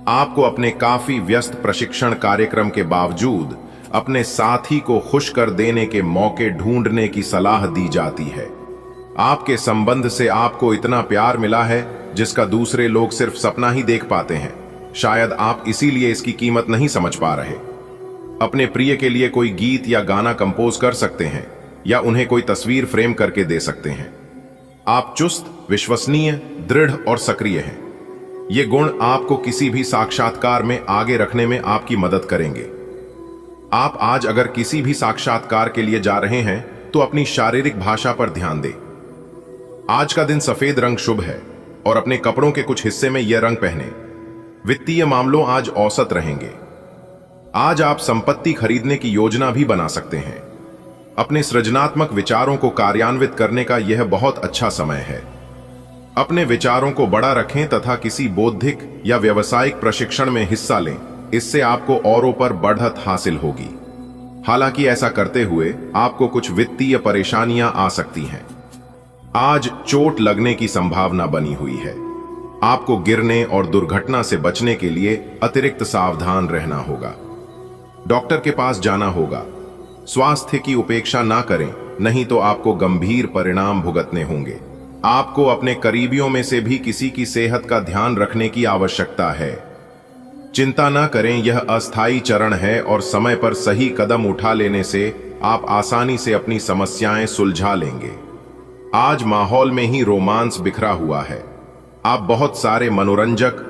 आपको अपने काफी व्यस्त प्रशिक्षण कार्यक्रम के बावजूद अपने साथी को खुश कर देने के मौके ढूंढने की सलाह दी जाती है। आपके संबंध से आपको इतना प्यार मिला है जिसका दूसरे लोग सिर्फ सपना ही देख पाते हैं। शायद आप इसीलिए इसकी कीमत नहीं समझ पा रहे। अपने प्रिय के लिए कोई गीत या गाना कंपोज कर सकते हैं या उन्हें कोई तस्वीर फ्रेम करके दे सकते हैं। आप चुस्त, विश्वसनीय, दृढ़ और सक्रिय हैं। ये गुण आपको किसी भी साक्षात्कार में आगे रखने में आपकी मदद करेंगे। आप आज अगर किसी भी साक्षात्कार के लिए जा रहे हैं तो अपनी शारीरिक भाषा पर ध्यान दें। आज का दिन सफेद रंग शुभ है और अपने कपड़ों के कुछ हिस्से में यह रंग पहने। वित्तीय मामलों आज औसत रहेंगे। आज आप संपत्ति खरीदने की योजना भी बना सकते हैं। अपने सृजनात्मक विचारों को कार्यान्वित करने का यह बहुत अच्छा समय है। अपने विचारों को बड़ा रखें तथा किसी बौद्धिक या व्यावसायिक प्रशिक्षण में हिस्सा लें। इससे आपको औरों पर बढ़त हासिल होगी। हालांकि ऐसा करते हुए आपको कुछ वित्तीय परेशानियां आ सकती हैं। आज चोट लगने की संभावना बनी हुई है। आपको गिरने और दुर्घटना से बचने के लिए अतिरिक्त सावधान रहना होगा। डॉक्टर के पास जाना होगा। स्वास्थ्य की उपेक्षा ना करें, नहीं तो आपको गंभीर परिणाम भुगतने होंगे। आपको अपने करीबियों में से भी किसी की सेहत का ध्यान रखने की आवश्यकता है। चिंता ना करें, यह अस्थायी चरण है और समय पर सही कदम उठा लेने से आप आसानी से अपनी समस्याएं सुलझा लेंगे। आज माहौल में ही रोमांस बिखरा हुआ है। आप बहुत सारे मनोरंजक